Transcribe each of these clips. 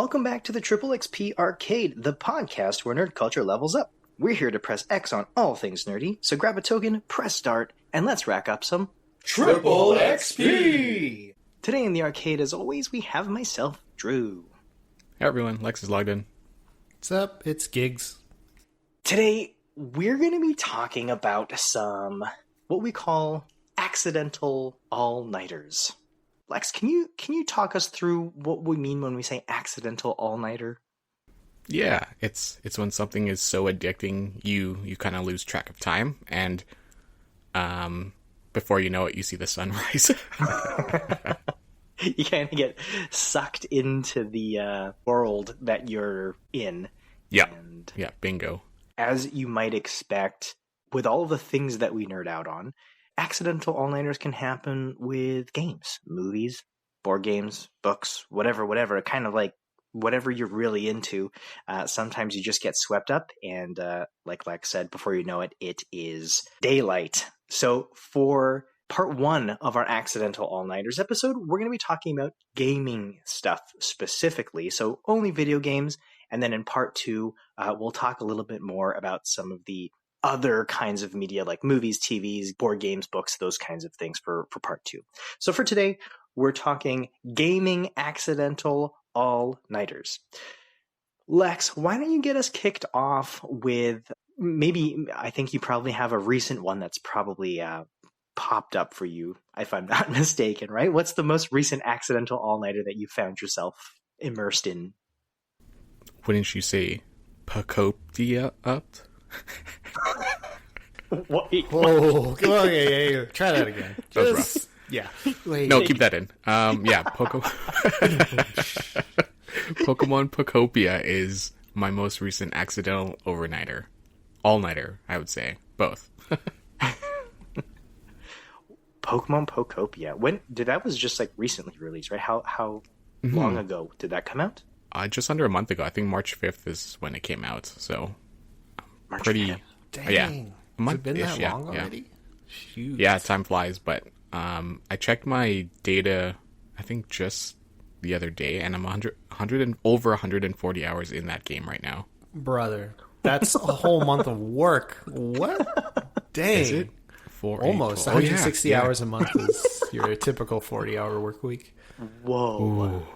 Welcome back to the Triple XP Arcade, the podcast where nerd culture levels up. We're here to press X on all things nerdy, so grab a token, press start, and let's rack up some Triple XP! Today in the arcade, as always, we have myself, Drew. Hey everyone, Lex is logged in. What's up? It's Gigs. Today, we're going to be talking about some, what we call accidental all-nighters. Lex, can you talk us through what we mean when we say accidental all-nighter? Yeah, it's when something is so addicting, you kind of lose track of time, and before you know it, you see the sunrise. You kind of get sucked into the world that you're in. Yeah, and yeah, bingo. As you might expect, with all of the things that we nerd out on, accidental all-nighters can happen with games, movies, board games, books, whatever, kind of like whatever you're really into. Sometimes you just get swept up and like Lex said, before you know it, it is daylight. So for part one of our accidental all-nighters episode, we're going to be talking about gaming stuff specifically. So only video games. And then in part two, we'll talk a little bit more about some of the other kinds of media like movies, TVs, board games, books, those kinds of things for part two. So for today, we're talking gaming accidental all-nighters. Lex, why don't you get us kicked off with I think you probably have a recent one that's probably popped up for you, if I'm not mistaken, right? What's the most recent accidental all-nighter that you found yourself immersed in? Wouldn't you say Pacopia up? What? Oh, yeah. Try that again. That was rough. Yeah. No, keep that in. Yeah, Pokemon Pacopia is my most recent accidental overnighter. All-nighter, I would say. Both. Pokemon Pocopia. When that was just like recently released, right? How long ago did that come out? Just under a month ago. I think March 5th is when it came out. So March pretty 5th. Dang. Yeah. Has it been that long already? Yeah. Shoot. Yeah, time flies, but I checked my data I think just the other day, and I'm over 140 hours in that game right now. Brother, that's a whole month of work. What? Dang. Is it? Almost 160 hours a month is your typical 40-hour work week. Whoa. Ooh,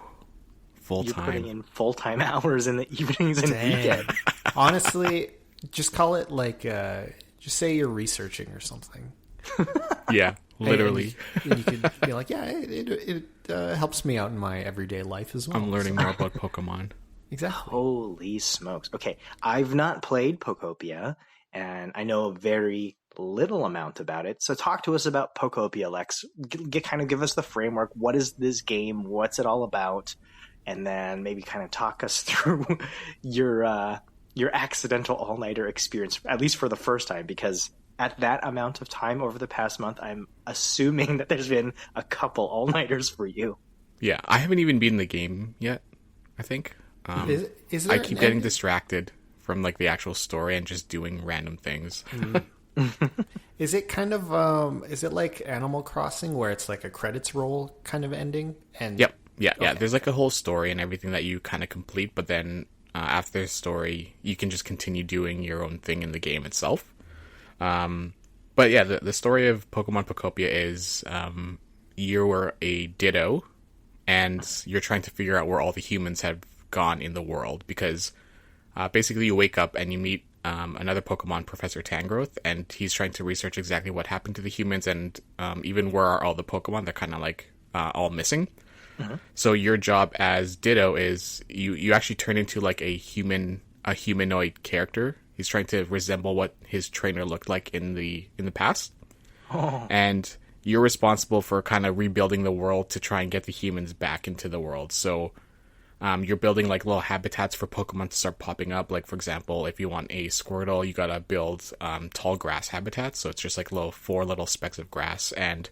full You're time. putting in full-time hours in the evenings and weekends. Honestly, just call it like, just say you're researching or something. Yeah, literally. And you could be like, yeah, it helps me out in my everyday life as well. I'm learning more about Pokemon. Exactly. Holy smokes. Okay, I've not played Pocopia, and I know a very little amount about it. So talk to us about Pocopia, Lex. Kind of give us the framework. What is this game? What's it all about? And then maybe kind of talk us through your accidental all-nighter experience, at least for the first time, because at that amount of time over the past month, I'm assuming that there's been a couple all-nighters for you. Yeah, I haven't even beaten the game yet, I think. Is there I keep getting distracted from like the actual story and just doing random things. Is it kind of is it like Animal Crossing where it's like a credits roll kind of ending? And Yep. Yeah. Okay. There's like a whole story and everything that you kind of complete, but then after the story, you can just continue doing your own thing in the game itself. But yeah, the story of Pokemon Pocopia is you're a Ditto, and you're trying to figure out where all the humans have gone in the world, because basically you wake up and you meet another Pokemon, Professor Tangrowth, and he's trying to research exactly what happened to the humans and even where are all the Pokemon. They're kind of like all missing. Uh-huh. So your job as Ditto is you actually turn into like a humanoid character. He's trying to resemble what his trainer looked like in the past. Oh. And you're responsible for kind of rebuilding the world to try and get the humans back into the world. So you're building like little habitats for Pokemon to start popping up. Like, for example, if you want a Squirtle, you gotta build tall grass habitats. So it's just like four little specks of grass, and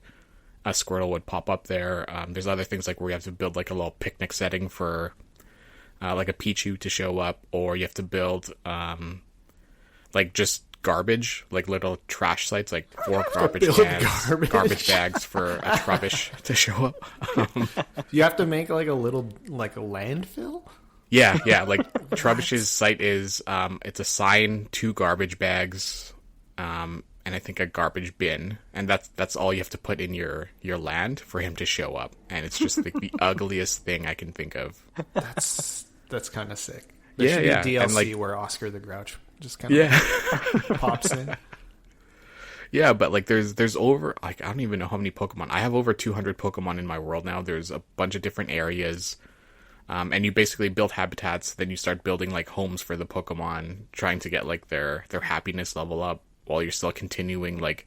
a Squirtle would pop up there. There's other things like where you have to build like a little picnic setting for like a Pichu to show up, or you have to build like just garbage, like little trash sites, like 4 garbage bags for a Trubbish to show up. You have to make like a little, like a landfill? Yeah. Like Trebuch's site is it's a sign, 2 garbage bags, and I think a garbage bin, and that's all you have to put in your land for him to show up. And it's just like the ugliest thing I can think of. That's kind of sick. There should be a DLC and like, where Oscar the Grouch just kind of pops in. Yeah, but like there's over, like, I don't even know how many Pokemon. I have over 200 Pokemon in my world now. There's a bunch of different areas. And you basically build habitats, then you start building like homes for the Pokemon, trying to get like their happiness level up while you're still continuing like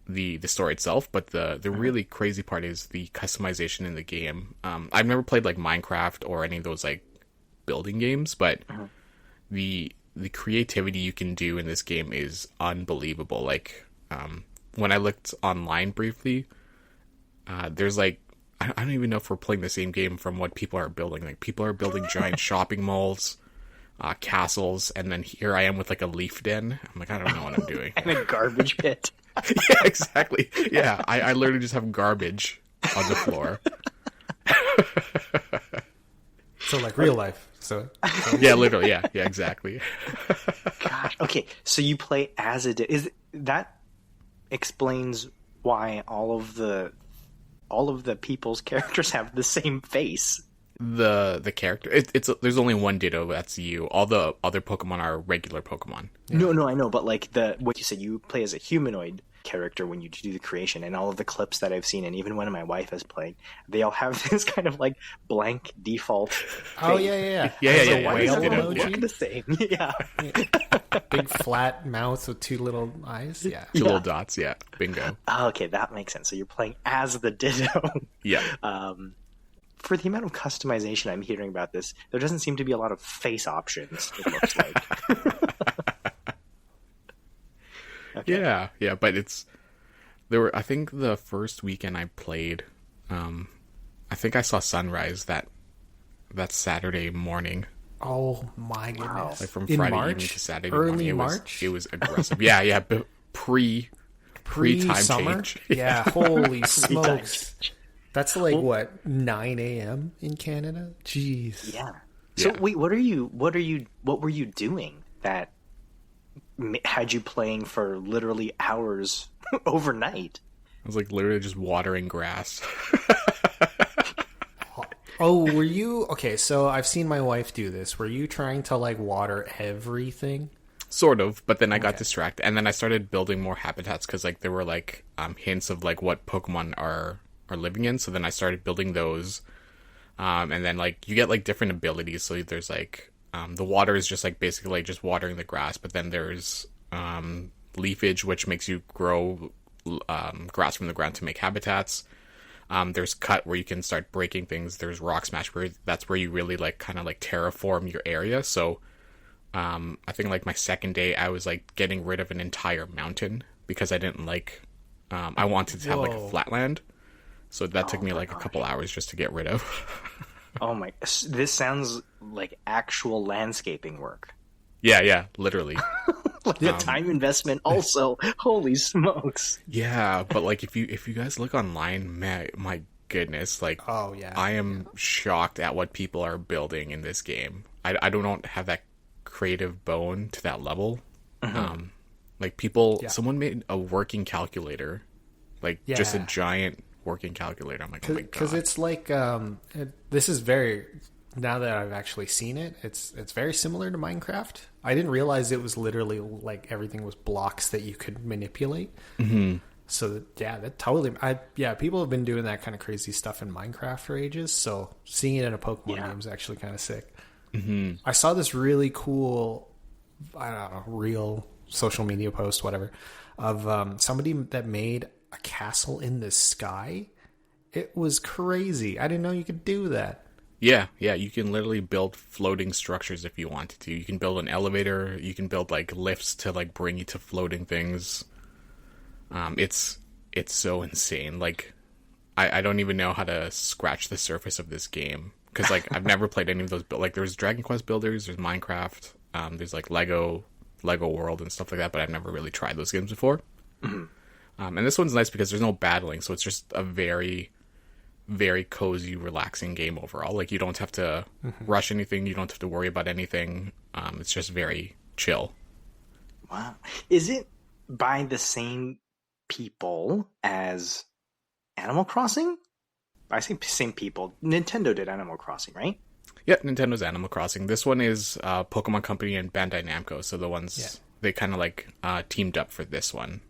the story itself. But the really crazy part is the customization in the game. I've never played like Minecraft or any of those like building games, but the creativity you can do in this game is unbelievable. Like when I looked online briefly, there's like, I don't even know if we're playing the same game from what people are building. Like people are building giant shopping malls, castles, and then here I am with like a leaf den. I'm like, I don't know what I'm doing. And a garbage pit. Yeah, exactly. Yeah, I literally just have garbage on the floor. So like real life. So yeah, literally. Yeah, exactly. Gosh. Okay, so you play as is that explains why all of the people's characters have the same face. The character, it's there's only one Ditto. That's you. All the other Pokemon are regular Pokemon. Yeah. No, I know, but like what you said, you play as a humanoid character when you do the creation, and all of the clips that I've seen, and even when my wife has played, they all have this kind of like blank default face. Oh yeah. Why does everyone look the same? Yeah. Big flat mouth with 2 little eyes. Yeah. 2 little dots. Yeah. Bingo. Oh, okay, that makes sense. So you're playing as the Ditto. Yeah. For the amount of customization I'm hearing about this, there doesn't seem to be a lot of face options, it looks like. Okay. Yeah, but I think the first weekend I played, I think I saw sunrise that Saturday morning. Oh my goodness. Wow. Like from In Friday March? evening to Saturday Early morning. March? It was aggressive. Yeah, pre-time Summer? change. Yeah, holy Pre-time smokes. That's like what, 9 a.m. in Canada? Jeez. Yeah. So wait, what were you doing that had you playing for literally hours overnight? I was like literally just watering grass. Oh, were you okay? So I've seen my wife do this. Were you trying to like water everything? Sort of, but then I got distracted, and then I started building more habitats because like there were like hints of like what Pokemon are living in. So then I started building those, and then like you get like different abilities. So there's like the water is just like basically like just watering the grass, but then there's leafage, which makes you grow grass from the ground to make habitats. There's cut where you can start breaking things. There's rock smash where that's where you really like kind of like terraform your area. So I think like my second day I was like getting rid of an entire mountain because I didn't like I wanted to have like a flat land. So that took me like a couple hours just to get rid of. Oh my, this sounds like actual landscaping work. Yeah, literally. Like the time investment also. Holy smokes. Yeah, but like if you guys look online, my goodness, like Oh yeah. I am shocked at what people are building in this game. I don't have that creative bone to that level. Like people, someone made a working calculator, like just a giant working calculator. I'm like, oh my god, because it's like this is very. Now that I've actually seen it, it's very similar to Minecraft. I didn't realize it was literally like everything was blocks that you could manipulate. Mm-hmm. So that totally. People have been doing that kind of crazy stuff in Minecraft for ages. So seeing it in a Pokemon game is actually kind of sick. Mm-hmm. I saw this really cool, I don't know, real social media post, whatever, of somebody that made a castle in the sky. It was crazy. I didn't know you could do that. Yeah, you can literally build floating structures if you wanted to. You can build an elevator, you can build like lifts to like bring you to floating things. It's so insane. Like I don't even know how to scratch the surface of this game because like I've never played any of those. Like there's Dragon Quest builders, there's Minecraft, there's like Lego World and stuff like that, but I've never really tried those games before. Mm-hmm. And this one's nice because there's no battling, so it's just a very very cozy, relaxing game overall. Like, you don't have to rush anything. You don't have to worry about anything. It's just very chill. Wow. Is it by the same people as Animal Crossing? I say same people. Nintendo did Animal Crossing, right? Yeah, Nintendo's Animal Crossing. This one is Pokemon Company and Bandai Namco. So the ones they kind of like teamed up for this one.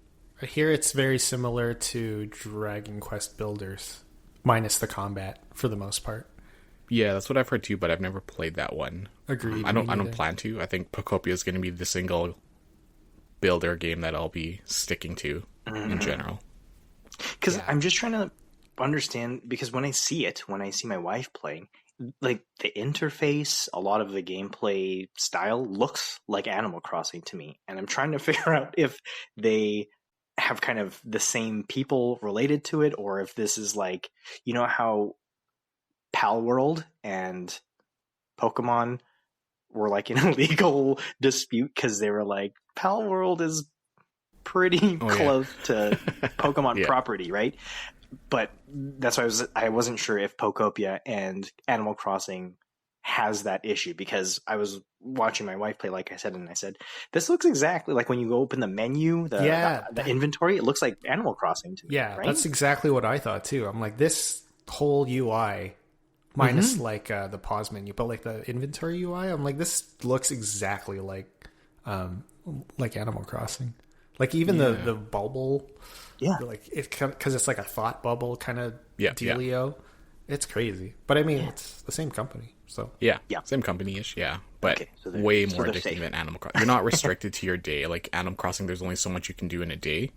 I hear it's very similar to Dragon Quest Builders, minus the combat for the most part. Yeah, that's what I've heard too, but I've never played that one. Agreed. I don't plan to. I think Pokopia is going to be the single builder game that I'll be sticking to in general. Because I'm just trying to understand, because when I see my wife playing, like the interface, a lot of the gameplay style looks like Animal Crossing to me. And I'm trying to figure out if they have kind of the same people related to it, or if this is like, you know how Pal World and Pokemon were like in a legal dispute because they were like, Pal World is pretty close to Pokemon property, right? But that's why I wasn't sure if Pokopia and Animal Crossing has that issue, because I was watching my wife play, like I said, and I said, this looks exactly like when you go open the menu, the inventory, it looks like Animal Crossing to me. Yeah, right? That's exactly what I thought too. I'm like, this whole UI, minus like the pause menu, but like the inventory UI, I'm like, this looks exactly like Animal Crossing. Like even the bubble, like it, because it's like a thought bubble kind of dealio. Yeah. It's crazy, but I mean, it's the same company, so same company-ish, but so way more addicting than Animal Crossing. You're not restricted to your day. Like Animal Crossing, there's only so much you can do in a day.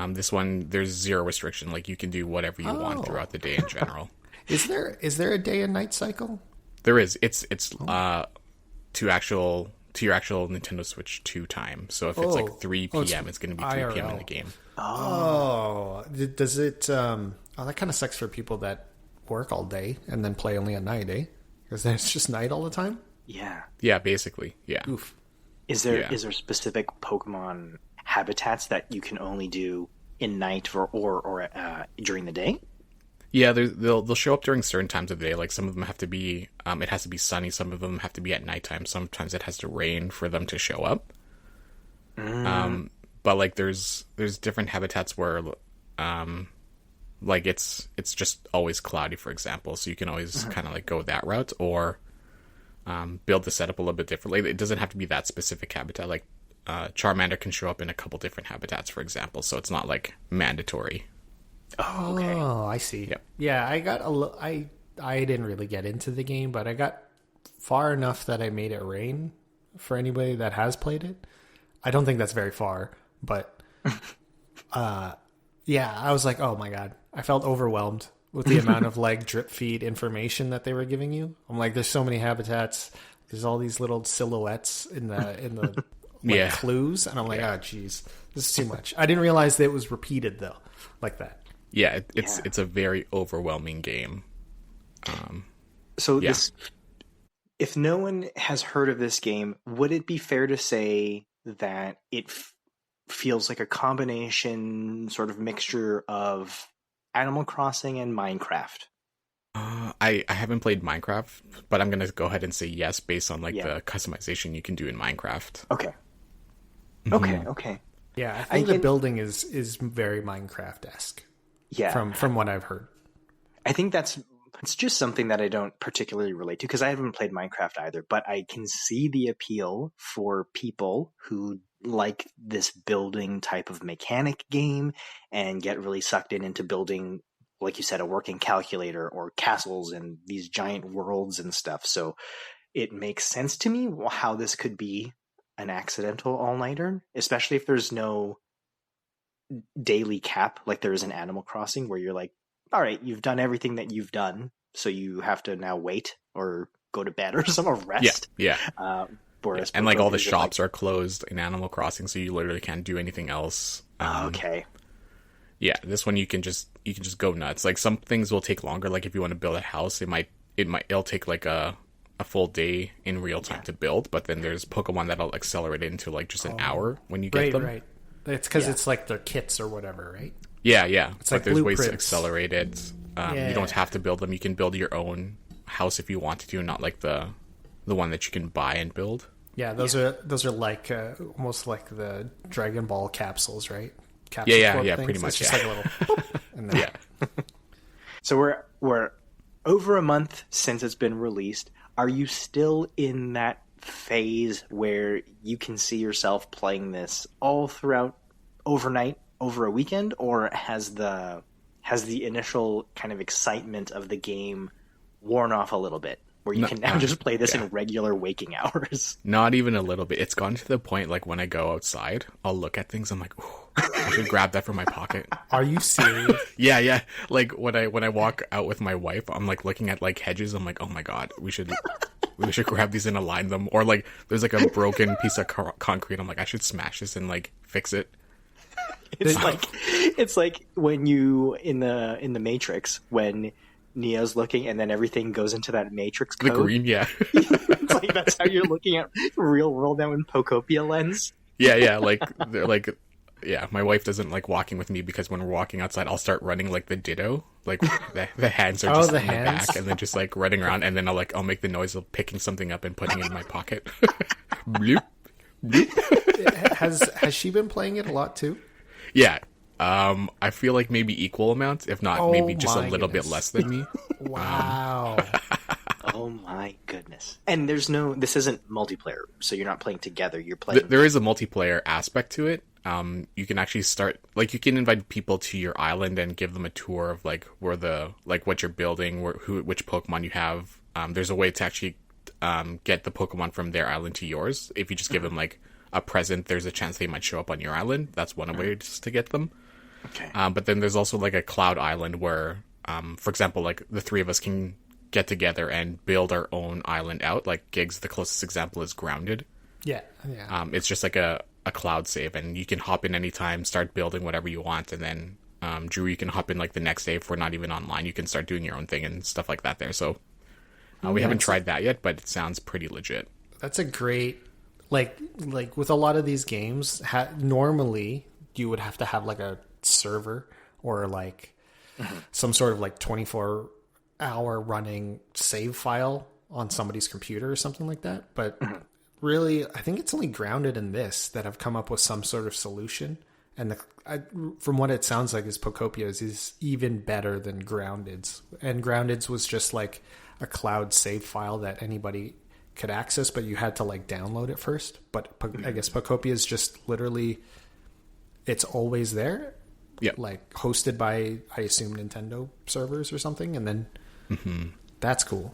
This one, there's zero restriction. Like you can do whatever you want throughout the day in general. Is there a day and night cycle? There is. It's to your actual Nintendo Switch 2 time. So if it's like 3 p.m., it's going to be 3 p.m. in the game. Does it? That kind of sucks for people that work all day and then play only at night, eh? Because then it's just night all the time. Yeah, basically. Yeah. Oof. Is there specific Pokemon habitats that you can only do in night or during the day? Yeah, they'll show up during certain times of the day. Like some of them have to be, it has to be sunny. Some of them have to be at nighttime. Sometimes it has to rain for them to show up. But like there's different habitats where, like it's just always cloudy, for example. So you can always kind of like go that route, or build the setup a little bit differently. It doesn't have to be that specific habitat. Like Charmander can show up in a couple different habitats, for example. So it's not like mandatory. Oh, okay. I see. Yep. Yeah, I didn't really get into the game, but I got far enough that I made it rain for anybody that has played it. I don't think that's very far, but I was like, oh my god. I felt overwhelmed with the amount of like drip feed information that they were giving you. I'm like, there's so many habitats. There's all these little silhouettes in the clues, and I'm like, oh geez, this is too much. I didn't realize that it was repeated though, like that. Yeah, it's a very overwhelming game. This, if no one has heard of this game, would it be fair to say that it feels like a combination, sort of mixture of Animal Crossing and Minecraft? I haven't played Minecraft, but I'm gonna go ahead and say yes based on like the customization you can do in Minecraft. Okay. Okay. Yeah, I think the building is very Minecraft-esque. Yeah, from what I've heard. I think it's just something that I don't particularly relate to, because I haven't played Minecraft either, but I can see the appeal for people who like this building type of mechanic game and get really sucked into building, like you said, a working calculator or castles and these giant worlds and stuff. So it makes sense to me how this could be an accidental all-nighter, especially if there's no daily cap like there is in Animal Crossing, where you're like, all right, you've done everything that you've done, so you have to now wait or go to bed or some rest. And like all the shops are closed in Animal Crossing, so you literally can't do anything else. Okay. Yeah, this one you can just go nuts. Like some things will take longer. Like if you want to build a house, it'll take like a full day in real time to build. But then there's Pokemon that'll accelerate it into like just an hour when you get them. Right. It's because it's like their kits or whatever, right? Yeah. It's like there's blueprints. ways to accelerate it. You don't have to build them. You can build your own house if you wanted to, not like the one that you can buy and build. Yeah, those are like almost like the Dragon Ball capsules, right? Capsule yeah, pretty much. It's just like a little boop, and then... Yeah. So we're over a month since it's been released. Are you still in that phase where you can see yourself playing this all throughout overnight, over a weekend, or has the initial kind of excitement of the game worn off a little bit, where you can now just play this in regular waking hours? Not even a little bit. It's gone to the point, like, when I go outside, I'll look at things, I'm like, ooh, I should grab that from my pocket. Are you serious? Yeah. Like, when I walk out with my wife, I'm, like, looking at, like, hedges, I'm like, oh my god, we should grab these and align them. Or, like, there's, like, a broken piece of concrete, I'm like, I should smash this and, like, fix it. It's like when you in the Matrix, when Neo's looking and then everything goes into that Matrix code. The green, yeah. It's like that's how you're looking at real world now in Pocopia lens. Yeah, like they're like, yeah, my wife doesn't like walking with me because when we're walking outside, I'll start running like the Ditto, like the hands are just in my back and then just like running around, and then I'll make the noise of picking something up and putting it in my pocket. Bloop, bloop. Has she been playing it a lot too? Yeah. I feel like maybe equal amounts, if not maybe just a little bit less than me. Wow. Oh my goodness. And this isn't multiplayer, so you're not playing together, you're playing... There is a multiplayer aspect to it. You can actually start, like, you can invite people to your island and give them a tour of, like, where what you're building, which Pokemon you have. There's a way to actually get the Pokemon from their island to yours. If you just give them, like, a present, there's a chance they might show up on your island. That's one way to get them. Okay. But then there's also, like, a cloud island where, for example, like, the three of us can get together and build our own island out. Like, Gigs, the closest example is Grounded. Yeah. It's just like a cloud save, and you can hop in anytime, start building whatever you want, and then, Drew, you can hop in, like, the next day if we're not even online. You can start doing your own thing and stuff like that there. So, we haven't tried that yet, but it sounds pretty legit. That's a great... Like with a lot of these games, normally you would have to have, like, a server or, like, some sort of, like, 24-hour running save file on somebody's computer or something like that. But really, I think it's only Grounded in this that have come up with some sort of solution. And from what it sounds like, is Pocopia's is even better than Grounded's. And Grounded's was just like a cloud save file that anybody could access, but you had to, like, download it first. But I guess Pocopia is just literally, it's always there. Yeah, like hosted by, I assume, Nintendo servers or something, and then that's cool.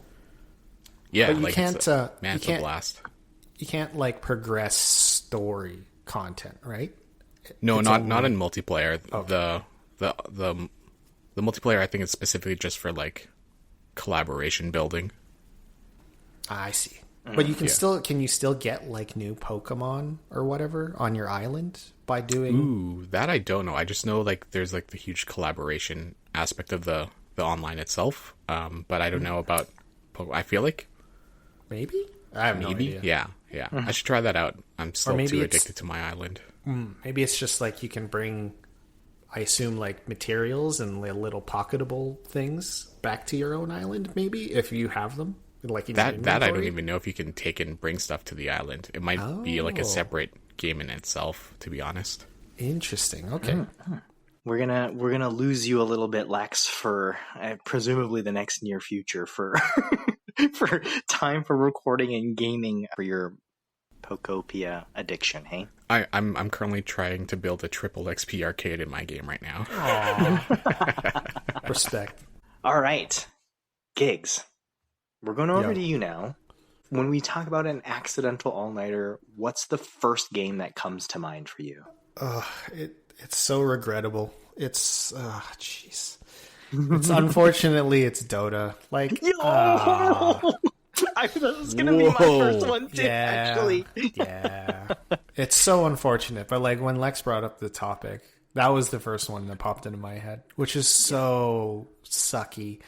Yeah, but you like, can't. it's a blast. You can't, like, progress story content, right? No, not in multiplayer. Okay. The multiplayer, I think, is specifically just for, like, collaboration building. I see. But you can you still get, like, new Pokemon or whatever on your island by doing... Ooh, that I don't know. I just know, like, there's, like, the huge collaboration aspect of the online itself. But I don't know about Pokemon. I feel like... Maybe? I have no idea. Yeah. I should try that out. I'm still too addicted to my island. Maybe it's just, like, you can bring, I assume, like, materials and little pocketable things back to your own island, maybe, if you have them. Like that I don't even know if you can take and bring stuff to the island. It might be like a separate game in itself, to be honest. Interesting. Okay. We're gonna lose you a little bit, Lex, for presumably the next near future for for time for recording and gaming for your Pocopia addiction. Hey, I'm currently trying to build a triple XP arcade in my game right now. Respect. All right, Gigs. We're going over to you now. When we talk about an accidental all-nighter, what's the first game that comes to mind for you? It's so regrettable. It's jeez. It's unfortunately it's Dota. Like, that was gonna be my first one too. Actually, yeah. It's so unfortunate, but, like, when Lex brought up the topic, that was the first one that popped into my head, which is so sucky.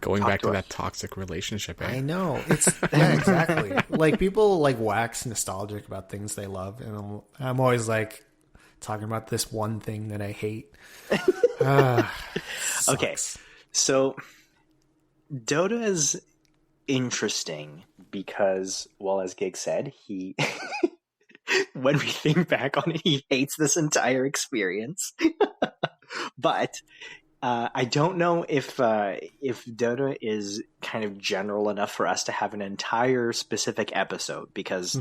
Going back to that toxic relationship. I know. It's exactly. Like, people, like, wax nostalgic about things they love, and I'm always, like, talking about this one thing that I hate. Okay, so Dota is interesting because, well, as Gig said, he when we think back on it, he hates this entire experience. But I don't know if Dota is kind of general enough for us to have an entire specific episode, because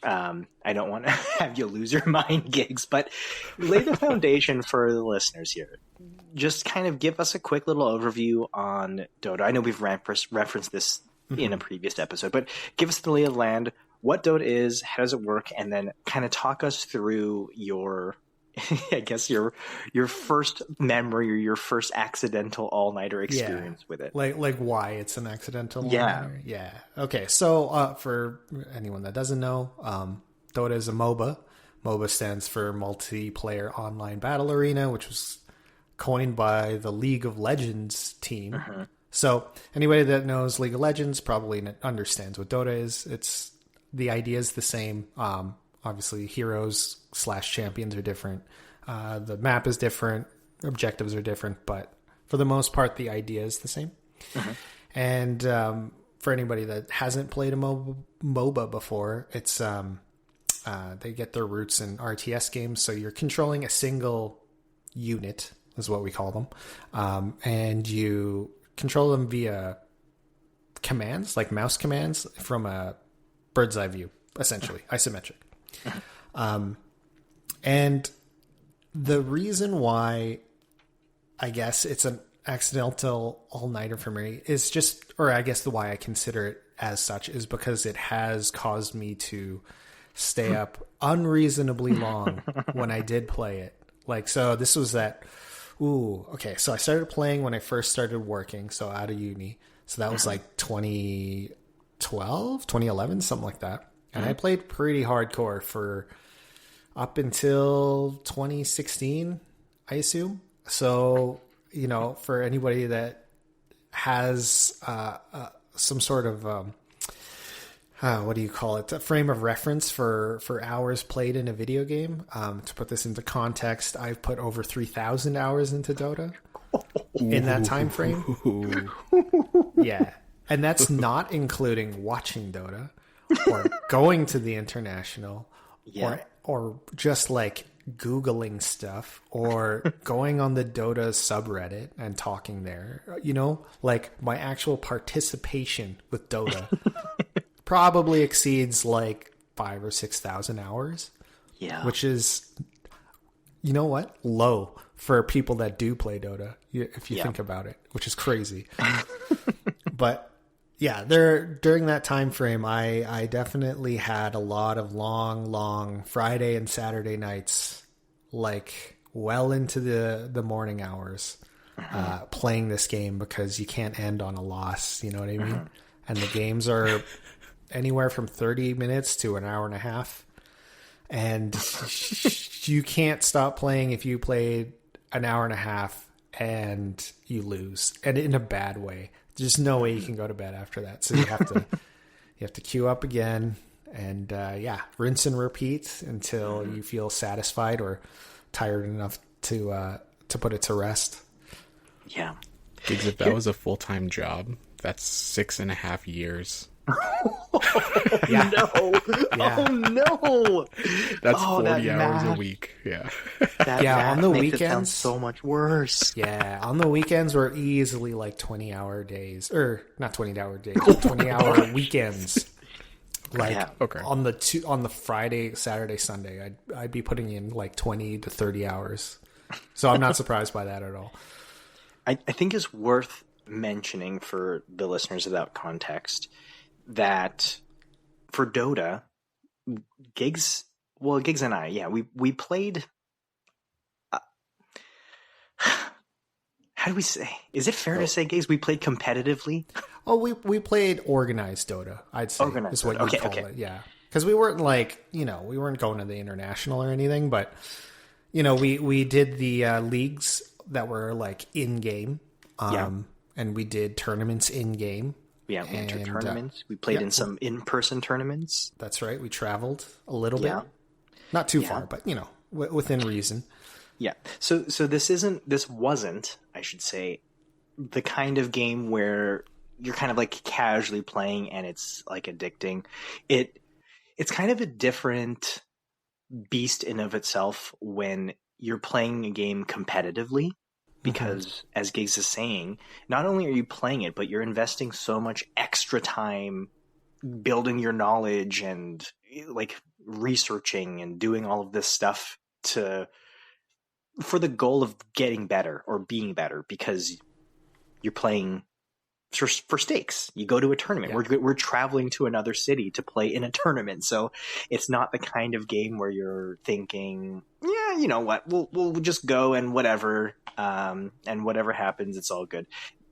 I don't want to have you lose your mind, Gigs. But lay the foundation for the listeners here. Just kind of give us a quick little overview on Dota. I know we've referenced this in a previous episode, but give us the lay of the land. What Dota is, how does it work, and then kind of talk us through your, I guess your first memory or your first accidental all-nighter experience with it. Like why it's an accidental all-nighter? Yeah. Okay, so for anyone that doesn't know, Dota is a MOBA. MOBA stands for Multiplayer Online Battle Arena, which was coined by the League of Legends team. So anybody that knows League of Legends probably understands what Dota is. The idea is the same. Obviously, heroes / champions are different. The map is different. Objectives are different. But for the most part, the idea is the same. And for anybody that hasn't played a MOBA before, it's they get their roots in RTS games. So you're controlling a single unit, is what we call them. And you control them via commands, like mouse commands, from a bird's eye view, essentially, isometric. And the reason why I guess it's an accidental all-nighter for me is just, or I guess the why I consider it as such, is because it has caused me to stay up unreasonably long when I did play it. Like, so this was that, so I started playing when I first started working, so out of uni. So that was like 2012, 2011, something like that. And I played pretty hardcore for up until 2016, I assume. So, for anybody that has some sort of, what do you call it? A frame of reference for hours played in a video game. To put this into context, I've put over 3,000 hours into Dota in that time frame. Yeah. And that's not including watching Dota or going to the international or just like Googling stuff or going on the Dota subreddit and talking there. Like my actual participation with Dota probably exceeds like 5,000 or 6,000 hours. Yeah. Which is, low for people that do play Dota, if you think about it, which is crazy. But yeah, during that time frame, I definitely had a lot of long Friday and Saturday nights, like well into the morning hours, playing this game because you can't end on a loss. You know what I mean? And the games are anywhere from 30 minutes to an hour and a half. And you can't stop playing if you played an hour and a half and you lose, and in a bad way. There's no way you can go to bed after that. So you have to queue up again and rinse and repeat until you feel satisfied or tired enough to put it to rest. Yeah. Gigs, if that was a full-time job, that's 6.5 years. No. Oh no. That's 40 hours a week. Yeah. On the weekends it sound so much worse. Yeah, on the weekends we're easily like 20-hour days, or not 20-hour days, but 20-hour weekends. Like on the Friday, Saturday, Sunday, I'd be putting in like 20 to 30 hours. So I'm not surprised by that at all. I think it's worth mentioning for the listeners without context that for Dota, Gigs and I, we played. How do we say? Is it fair to say, Gigs, we played competitively? Oh, we played organized Dota, I'd say. Organized is what you'd call it, yeah. Because we weren't we weren't going to the international or anything, but, we did the leagues that were like in-game, and we did tournaments in-game. Yeah, winter tournaments. We played in some in-person tournaments. That's right. We traveled a little bit. Not too far, but, within reason. Yeah. So this wasn't, I should say, the kind of game where you're kind of like casually playing and it's like addicting. It's kind of a different beast in of itself when you're playing a game competitively, because as Gigs is saying, not only are you playing it, but you're investing so much extra time building your knowledge and like researching and doing all of this stuff to for the goal of getting better or being better, because you're playing for stakes. You go to a tournament. Yeah. We're traveling to another city to play in a tournament. So it's not the kind of game where you're thinking, yeah, you know what, we'll just go and whatever, and whatever happens, it's all good.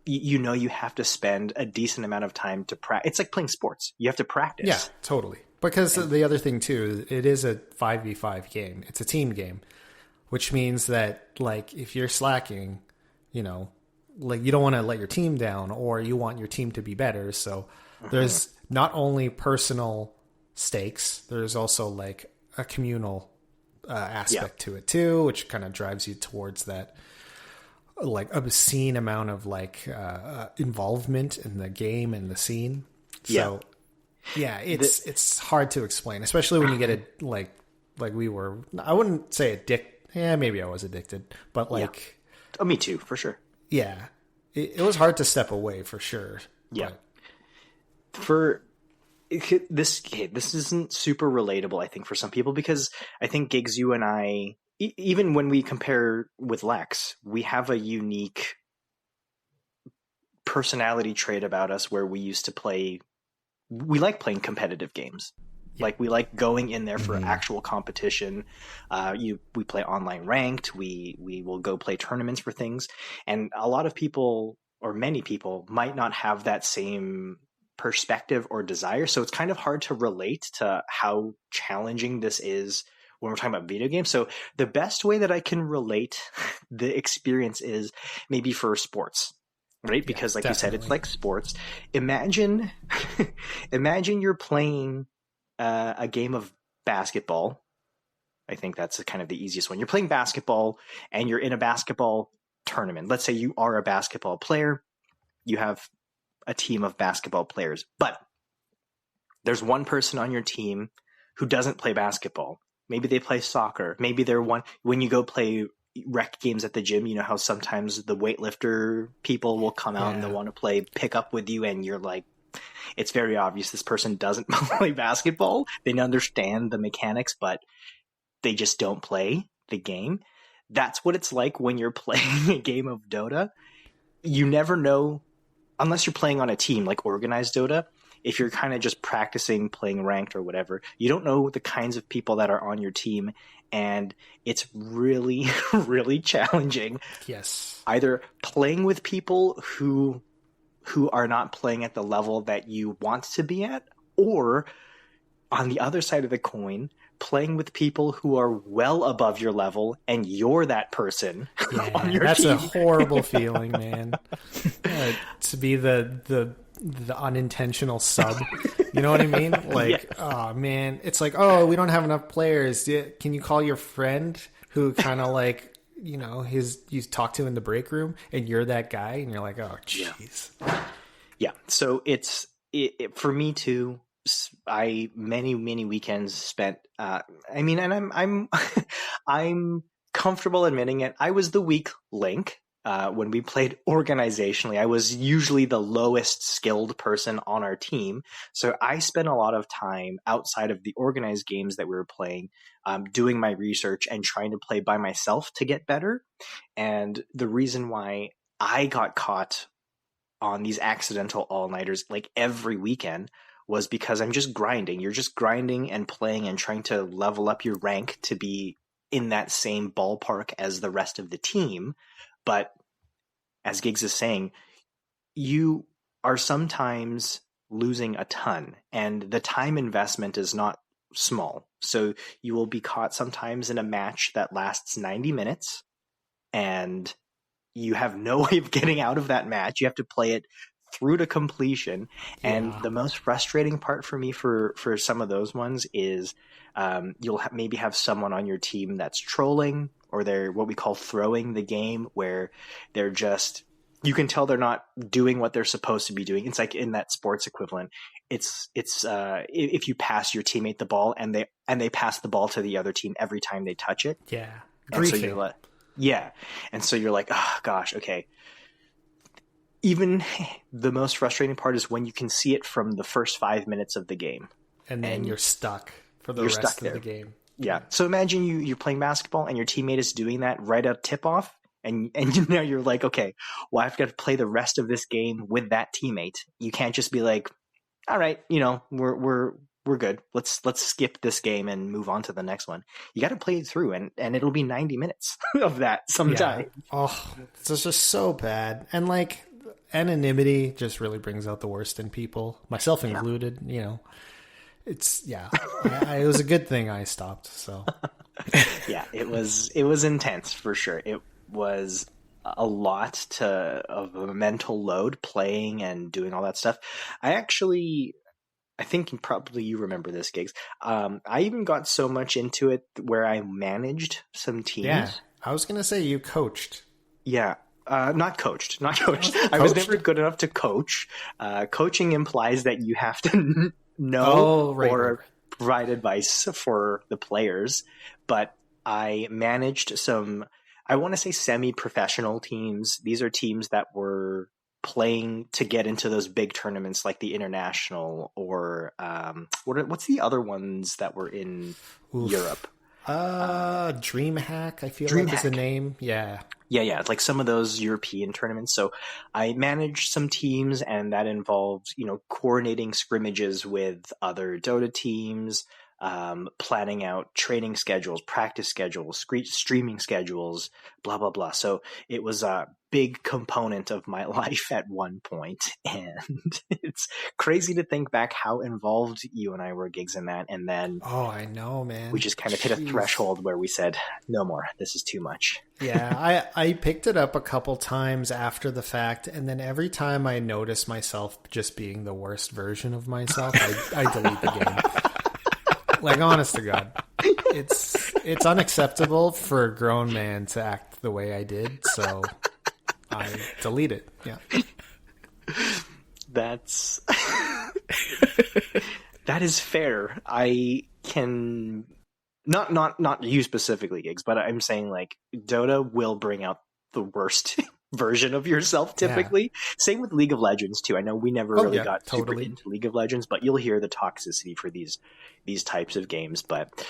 You know, you have to spend a decent amount of time to practice. It's like playing sports. You have to practice. Yeah, totally. Because the other thing too, it is a 5v5 game. It's a team game, which means that like if you're slacking, you know, like you don't want to let your team down, or you want your team to be better. So there's not only personal stakes, there's also like a communal aspect to it too, which kind of drives you towards that like obscene amount of like involvement in the game and the scene. So yeah, it's hard to explain, especially when you get it like we were. I wouldn't say addicted. Yeah, maybe I was addicted, but like, oh, me too, for sure. Yeah, it was hard to step away for sure. Yeah, but for this isn't super relatable, I think, for some people, because I think Gigs, you and I, even when we compare with Lex, we have a unique personality trait about us where we used to play. We like playing competitive games. Like we like going in there for actual competition. We play online ranked. We will go play tournaments for things. And a lot of people, or many people, might not have that same perspective or desire. So it's kind of hard to relate to how challenging this is when we're talking about video games. So the best way that I can relate the experience is maybe for sports. Right? Because like definitely. you said, it's like sports. Imagine you're playing a game of basketball. I think that's kind of the easiest one. You're playing basketball and you're in a basketball tournament. Let's say you are a basketball player. You have a team of basketball players, but there's one person on your team who doesn't play basketball. Maybe they play soccer. Maybe they're when you go play rec games at the gym, you know how sometimes the weightlifter people will come out and they'll want to play pick up with you, and you're like, it's very obvious this person doesn't play basketball. They understand the mechanics, but they just don't play the game. That's what it's like when you're playing a game of Dota. You never know, unless you're playing on a team like organized Dota. If you're kind of just practicing playing ranked or whatever, you don't know the kinds of people that are on your team, and it's really, really challenging. Yes. Either playing with people who are not playing at the level that you want to be at, or on the other side of the coin, playing with people who are well above your level and you're that person on your that's team. A horrible feeling, man. To be the unintentional sub. You know what I mean? Like, oh man, it's like, oh, we don't have enough players. Can you call your friend who kind of like, you know, you talk to in the break room, and you're that guy, and you're like, oh, jeez. Yeah. So it's for me too. I many weekends spent. And I'm I'm comfortable admitting it. I was the weak link when we played organizationally. I was usually the lowest skilled person on our team, so I spent a lot of time outside of the organized games that we were playing, doing my research and trying to play by myself to get better. And the reason why I got caught on these accidental all-nighters like every weekend was because I'm just grinding. You're just grinding and playing and trying to level up your rank to be in that same ballpark as the rest of the team. But as Giggs is saying, you are sometimes losing a ton, and the time investment is not small. So you will be caught sometimes in a match that lasts 90 minutes, and you have no way of getting out of that match. You have to play it through to completion. And the most frustrating part for me for some of those ones is you'll maybe have someone on your team that's trolling or they're what we call throwing the game, where they're just, you can tell they're not doing what they're supposed to be doing. It's like in that sports equivalent. It's if you pass your teammate the ball and they pass the ball to the other team every time they touch it. Yeah. And so you're like, yeah. And so you're like, oh gosh, okay. Even the most frustrating part is when you can see it from the first 5 minutes of the game. And then you're stuck for the rest of the game. Yeah. So imagine you're playing basketball and your teammate is doing that right at tip off. And now you're like, okay, well, I've got to play the rest of this game with that teammate. You can't just be like, all right, we're good. Let's skip this game and move on to the next one. You got to play it through, and it'll be 90 minutes of that sometime. Yeah. Oh, it's just so bad. And like anonymity just really brings out the worst in people, myself included. It's it was a good thing I stopped. So yeah, it was intense for sure. It was a lot of a mental load playing and doing all that stuff. I think probably you remember this, Gigs. I even got so much into it where I managed some teams. Yeah, I was going to say you coached. Yeah. Not coached. I was never good enough to coach. Coaching implies that you have to know or provide advice for the players. But I managed some, I want to say, semi-professional teams. These are teams that were playing to get into those big tournaments like the International or what's the other ones that were in Europe? DreamHack, I feel like is the name. Yeah. Yeah. It's like some of those European tournaments. So I managed some teams, and that involved, coordinating scrimmages with other Dota teams, planning out training schedules, practice schedules, streaming schedules, blah, blah, blah. So it was a big component of my life at one point. And it's crazy to think back how involved you and I were, Gigs, in that. And then, oh, I know, man, we just kind of hit a threshold where we said, no more, this is too much. Yeah. I picked it up a couple times after the fact. And then every time I notice myself just being the worst version of myself, I delete the game. Like, honest to God, it's unacceptable for a grown man to act the way I did, so I delete it. Yeah, that is fair. I can not you specifically, Gigs, but I'm saying like Dota will bring out the worst version of yourself typically. Yeah. Same with League of Legends too. I know we never really got super into League of Legends, but you'll hear the toxicity for these types of games. But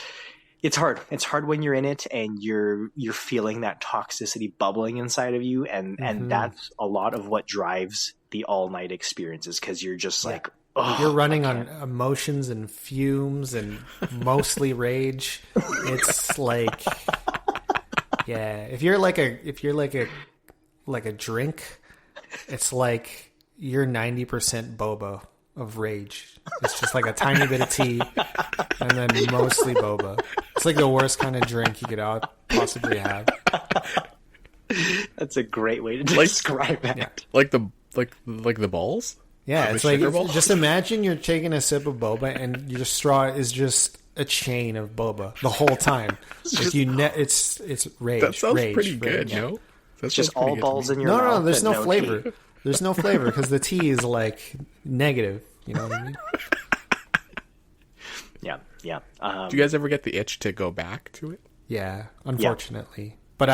it's hard. It's hard when you're in it and you're feeling that toxicity bubbling inside of you, and that's a lot of what drives the all night experiences, because you're just like, oh, you're running on emotions and fumes and mostly rage. It's like, yeah, if you're like a drink, it's like you're 90% boba of rage. It's just like a tiny bit of tea and then mostly boba. It's like the worst kind of drink you could possibly have. That's a great way to describe that. Yeah. Like the balls? Yeah, it's like, just imagine you're taking a sip of boba and your straw is just a chain of boba the whole time. It's rage. That sounds pretty rage. Good, no? It's just all balls in your mouth. No, there's no flavor. Tea. There's no flavor because the tea is like negative. You know what I mean? Yeah. Do you guys ever get the itch to go back to it? Yeah, unfortunately. Yeah. But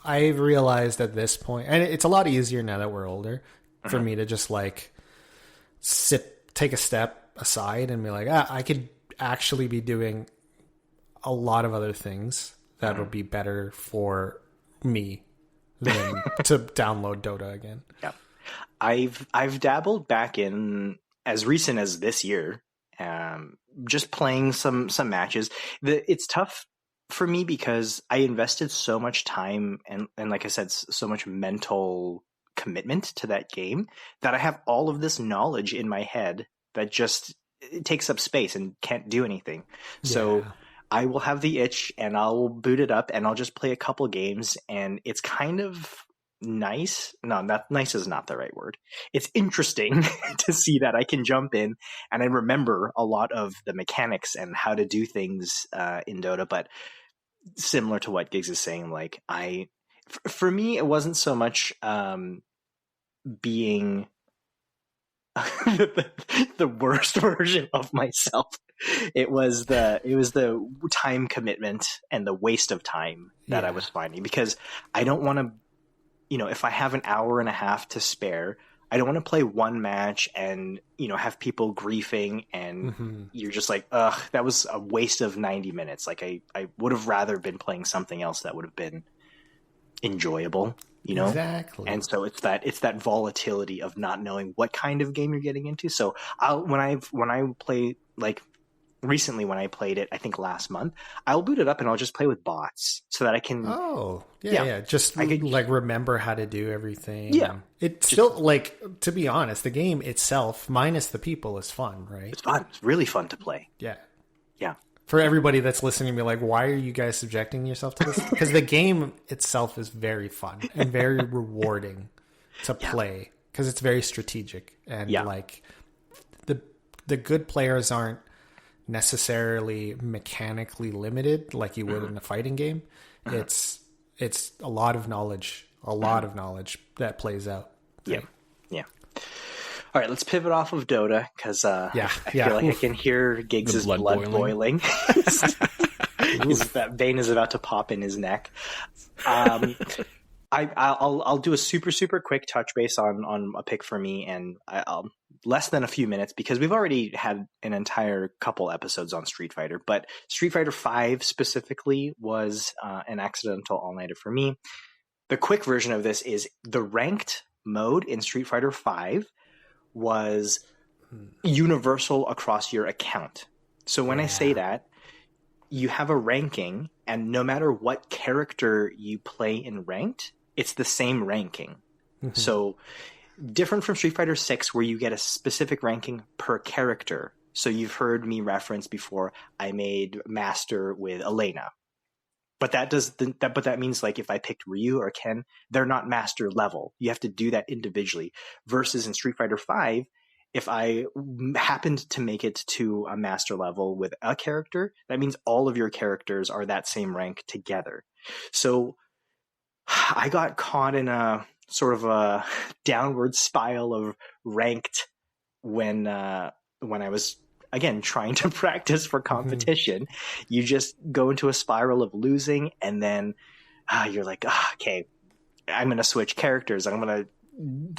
I've realized at this point, and it's a lot easier now that we're older, for me to just like take a step aside and be like, I could actually be doing a lot of other things that would be better for me than to download Dota again. Yeah. I've dabbled back in as recent as this year, just playing some matches. It's tough for me because I invested so much time and like I said, so much mental commitment to that game that I have all of this knowledge in my head that just it takes up space and can't do anything. Yeah. So I will have the itch and I'll boot it up and I'll just play a couple games, and it's kind of nice. No, nice is not the right word. It's interesting to see that I can jump in and I remember a lot of the mechanics and how to do things in Dota, but similar to what Giggs is saying. Like for me, it wasn't so much being the worst version of myself. It was the time commitment and the waste of time that I was finding, because I don't want to, if I have an hour and a half to spare, I don't want to play one match and, have people griefing and you're just like, ugh, that was a waste of 90 minutes. Like I would have rather been playing something else that would have been enjoyable, Exactly. And so it's that volatility of not knowing what kind of game you're getting into. So when I play, like recently when I played it, I think last month, I'll boot it up and I'll just play with bots so that I can. Oh, yeah. Just remember how to do everything. Yeah. It's still, like, to be honest, the game itself, minus the people, is fun, right? It's fun. It's really fun to play. Yeah. Yeah. For everybody that's listening to me, like, why are you guys subjecting yourself to this? Because the game itself is very fun and very rewarding to play, because it's very strategic. And, like, the good players aren't necessarily mechanically limited like you would in a fighting game. It's a lot of knowledge that plays out. Right? Yeah. All right, let's pivot off of Dota, because I feel like I can hear Giggs' blood boiling. That vein is about to pop in his neck. I'll do a super, super quick touch base on a pick for me, and I'll less than a few minutes, because we've already had an entire couple episodes on Street Fighter, but Street Fighter 5 specifically was an accidental all-nighter for me. The quick version of this is the ranked mode in Street Fighter 5 was universal across your account. So when I say that, you have a ranking, and no matter what character you play in ranked, it's the same ranking. So different from Street Fighter 6, where you get a specific ranking per character. So you've heard me reference before, I made Master with Elena. But that means, like, if I picked Ryu or Ken, they're not Master level. You have to do that individually. Versus in Street Fighter 5, if I happened to make it to a Master level with a character, that means all of your characters are that same rank together. So I got caught in a sort of a downward spiral of ranked when I was, again, trying to practice for competition. You just go into a spiral of losing, and then you're like, okay, I'm going to switch characters. I'm going to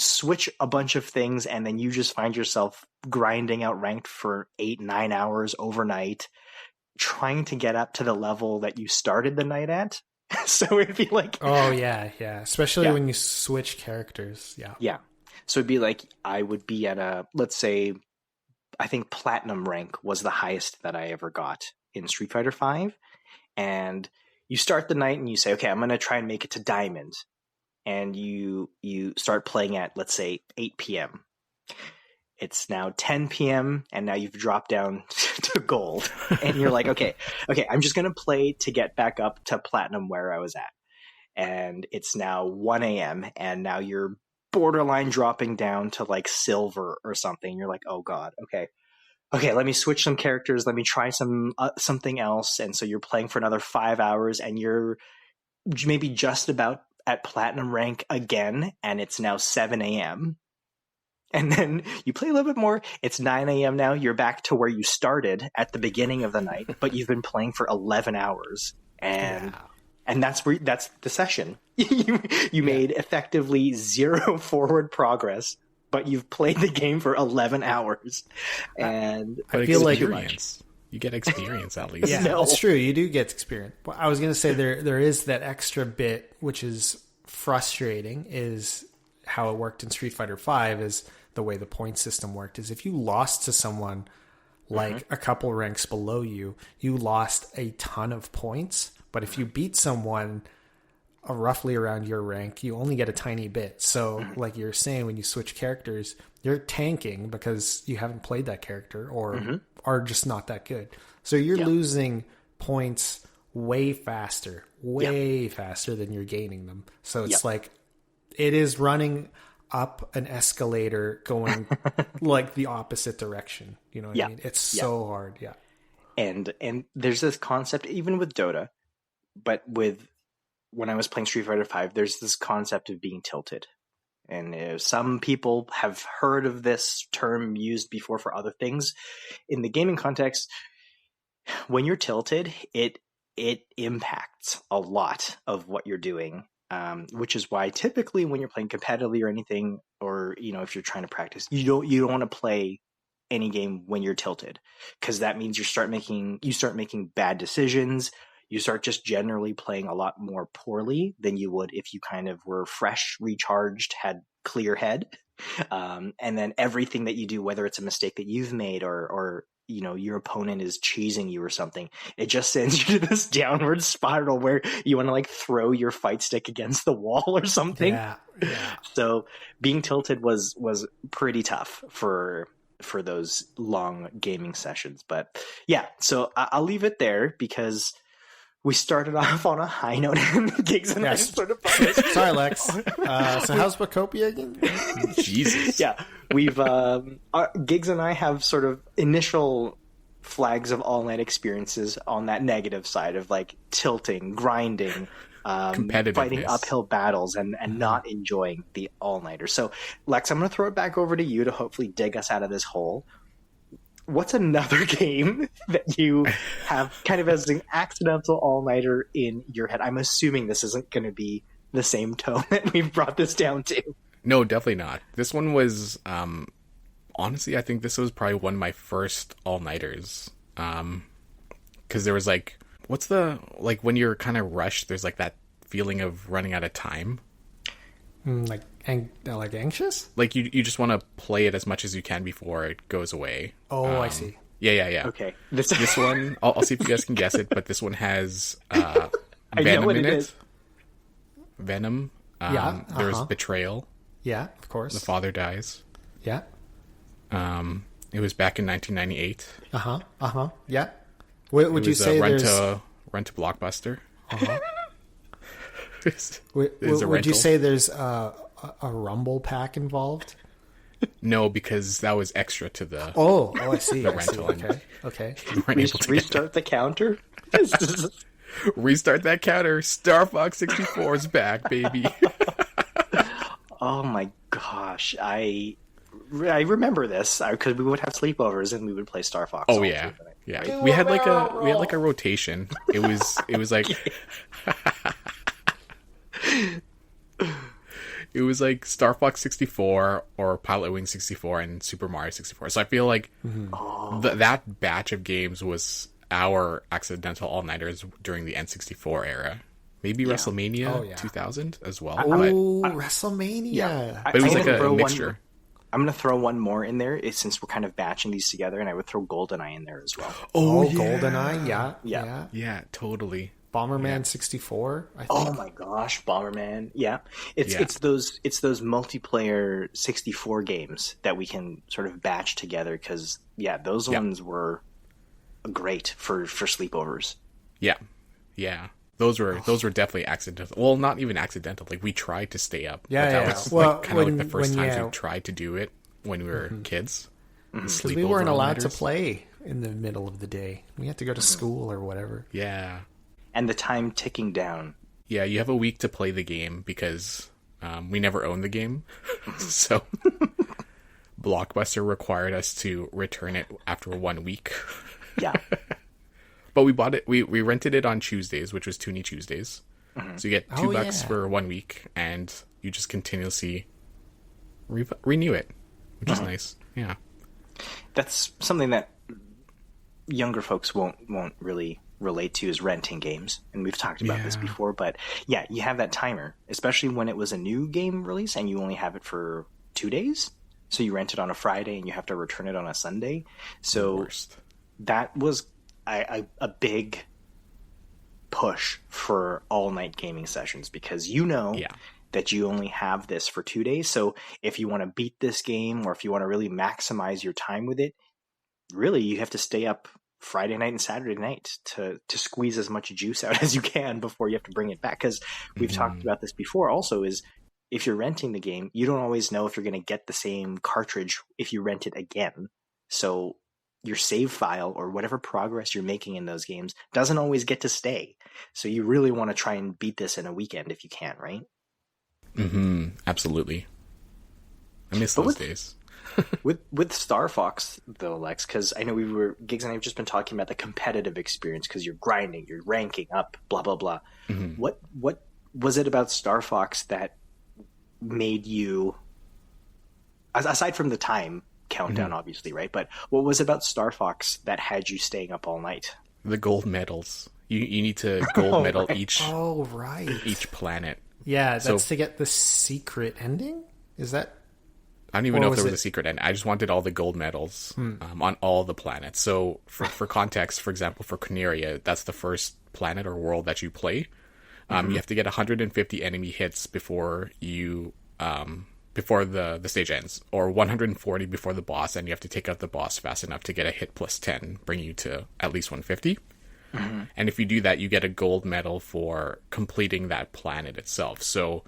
switch a bunch of things, and then you just find yourself grinding out ranked for 8-9 hours overnight, trying to get up to the level that you started the night at. So it'd be like, especially when you switch characters. So it'd be like, I would be at let's say, I think platinum rank was the highest that I ever got in Street Fighter 5. And you start the night and you say, okay, I'm going to try and make it to diamond. And you start playing at, let's say, 8 p.m. It's now 10 p.m. and now you've dropped down to gold. And you're like, okay, I'm just going to play to get back up to platinum where I was at. And it's now 1 a.m. and now you're borderline dropping down to like silver or something. You're like, oh God, okay, let me switch some characters. Let me try something else. And so you're playing for another 5 hours and you're maybe just about at platinum rank again. And it's now 7 a.m. And then you play a little bit more. It's 9 a.m. now. You're back to where you started at the beginning of the night, but you've been playing for 11 hours. And that's the session. You made effectively zero forward progress, but you've played the game for 11 hours. And I feel like you get experience at least. Yeah, that's true. You do get experience. But I was going to say there is that extra bit, which is frustrating, is how it worked in Street Fighter 5 is the way the point system worked is if you lost to someone like a couple ranks below you, you lost a ton of points. But if you beat someone roughly around your rank, you only get a tiny bit. So like you're saying, when you switch characters, you're tanking because you haven't played that character or are just not that good. So you're losing points way faster than you're gaining them. So it's like it is running up an escalator going like the opposite direction. You know what I mean? It's so hard. Yeah. And there's this concept, even with Dota, but when I was playing Street Fighter V, there's this concept of being tilted. And some people have heard of this term used before for other things. In the gaming context, when you're tilted, it impacts a lot of what you're doing, which is why typically when you're playing competitively or anything, or if you're trying to practice, you don't want to play any game when you're tilted, because that means you start making bad decisions. You start just generally playing a lot more poorly than you would if you kind of were fresh, recharged, had clear head. And then everything that you do, whether it's a mistake that you've made or your opponent is cheesing you or something, it just sends you to this downward spiral where you want to like throw your fight stick against the wall or something. Yeah. So being tilted was pretty tough for those long gaming sessions. But yeah, so I'll leave it there because we started off on a high note and Gigs and I sort of Sorry, Lex. So how's Wacopia again? Jesus. Yeah, we've Gigs and I have sort of initial flags of all-night experiences on that negative side of like tilting, grinding, fighting uphill battles, and not enjoying the all-nighter. So, Lex, I'm going to throw it back over to you to hopefully dig us out of this hole. What's another game that you have kind of as an accidental all-nighter in your head? I'm assuming this isn't going to be the same tone that we've brought this down to. No, definitely not. This one was, honestly, I think this was probably one of my first all-nighters. Because there was like, when you're kind of rushed, there's like that feeling of running out of time. Like anxious? Like you just want to play it as much as you can before it goes away. Oh, I see. Yeah. Okay. This one, I'll see if you guys can guess it, but this one has I Venom know what in it it. is. Venom. There's betrayal. Yeah, of course. The father dies. Yeah. It was back in 1998. Yeah. Would you say rent there's to Blockbuster? Would you say there's a Rumble pack involved? No, because that was extra to the. Oh, I see. The rental. Okay. Restart the counter. Restart that counter. Star Fox 64 is back, baby. Oh my gosh, I remember this because we would have sleepovers and we would play Star Fox. Oh yeah. Right? We had like a rotation. It was like it was like Star Fox 64 or Pilot Wing 64 and Super Mario 64. So I feel like that batch of games was our accidental all-nighters during the N64 era. Maybe WrestleMania 2000 as well. WrestleMania. Yeah. But it was like a mixture. I'm going to throw one more in there since we're kind of batching these together, and I would throw GoldenEye in there as well. Oh, GoldenEye, yeah. Yeah, totally. Bomberman 64, I think. Oh my gosh, Bomberman. Yeah. It's those multiplayer 64 games that we can sort of batch together because those ones were great for sleepovers. Yeah. Those were definitely accidental. Well, not even accidental. Like we tried to stay up. That was like, kind of like the first times we tried to do it when we were kids. Because we weren't allowed to play in the middle of the day. We had to go to school or whatever. Yeah. And the time ticking down. Yeah, you have a week to play the game because we never owned the game. So Blockbuster required us to return it after 1 week. Yeah. But we bought it. We rented it on Tuesdays, which was Toonie Tuesdays. So you get $2 for 1 week, and you just continuously renew it, which is nice. Yeah, that's something that younger folks won't really relate to is renting games, and we've talked about this before. But yeah, you have that timer, especially when it was a new game release, and you only have it for 2 days. So you rent it on a Friday, and you have to return it on a Sunday. So that was a big push for all-night gaming sessions because that you only have this for 2 days. So if you want to beat this game or if you want to really maximize your time with it, really you have to stay up Friday night and Saturday night to squeeze as much juice out as you can before you have to bring it back. Because we've talked about this before also is if you're renting the game, you don't always know if you're going to get the same cartridge if you rent it again. So your save file or whatever progress you're making in those games doesn't always get to stay. So you really want to try and beat this in a weekend if you can, right? Absolutely. I miss those days. with Star Fox though, Lex, because I know Gigs and I have just been talking about the competitive experience because you're grinding, you're ranking up, blah blah blah. What was it about Star Fox that made you, aside from the time countdown, obviously, right? But what was it about Star Fox that had you staying up all night? The gold medals. You need to gold medal each each planet. Yeah, that's to get the secret ending? Is that? I don't even know if there was a secret ending. I just wanted all the gold medals on all the planets. So for context, for example, for Corneria, that's the first planet or world that you play. You have to get 150 enemy hits before you before the stage ends, or 140 before the boss, and you have to take out the boss fast enough to get a hit plus 10, bring you to at least 150. And if you do that, you get a gold medal for completing that planet itself. So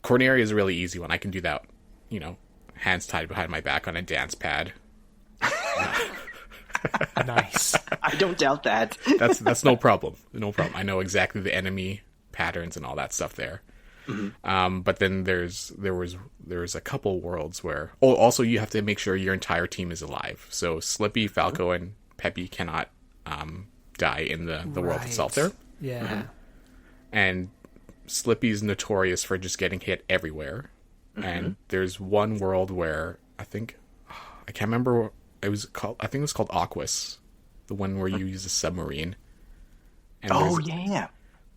Corneria is a really easy one. I can do that, hands tied behind my back on a dance pad. Nice. I don't doubt that. That's no problem. No problem. I know exactly the enemy patterns and all that stuff there. But then there was a couple worlds where also you have to make sure your entire team is alive. So Slippy, Falco, and Peppy cannot die in the world itself there. Yeah. And Slippy's notorious for just getting hit everywhere. And there's one world where I can't remember what it was called. I think it was called Aquas, the one where you use a submarine. And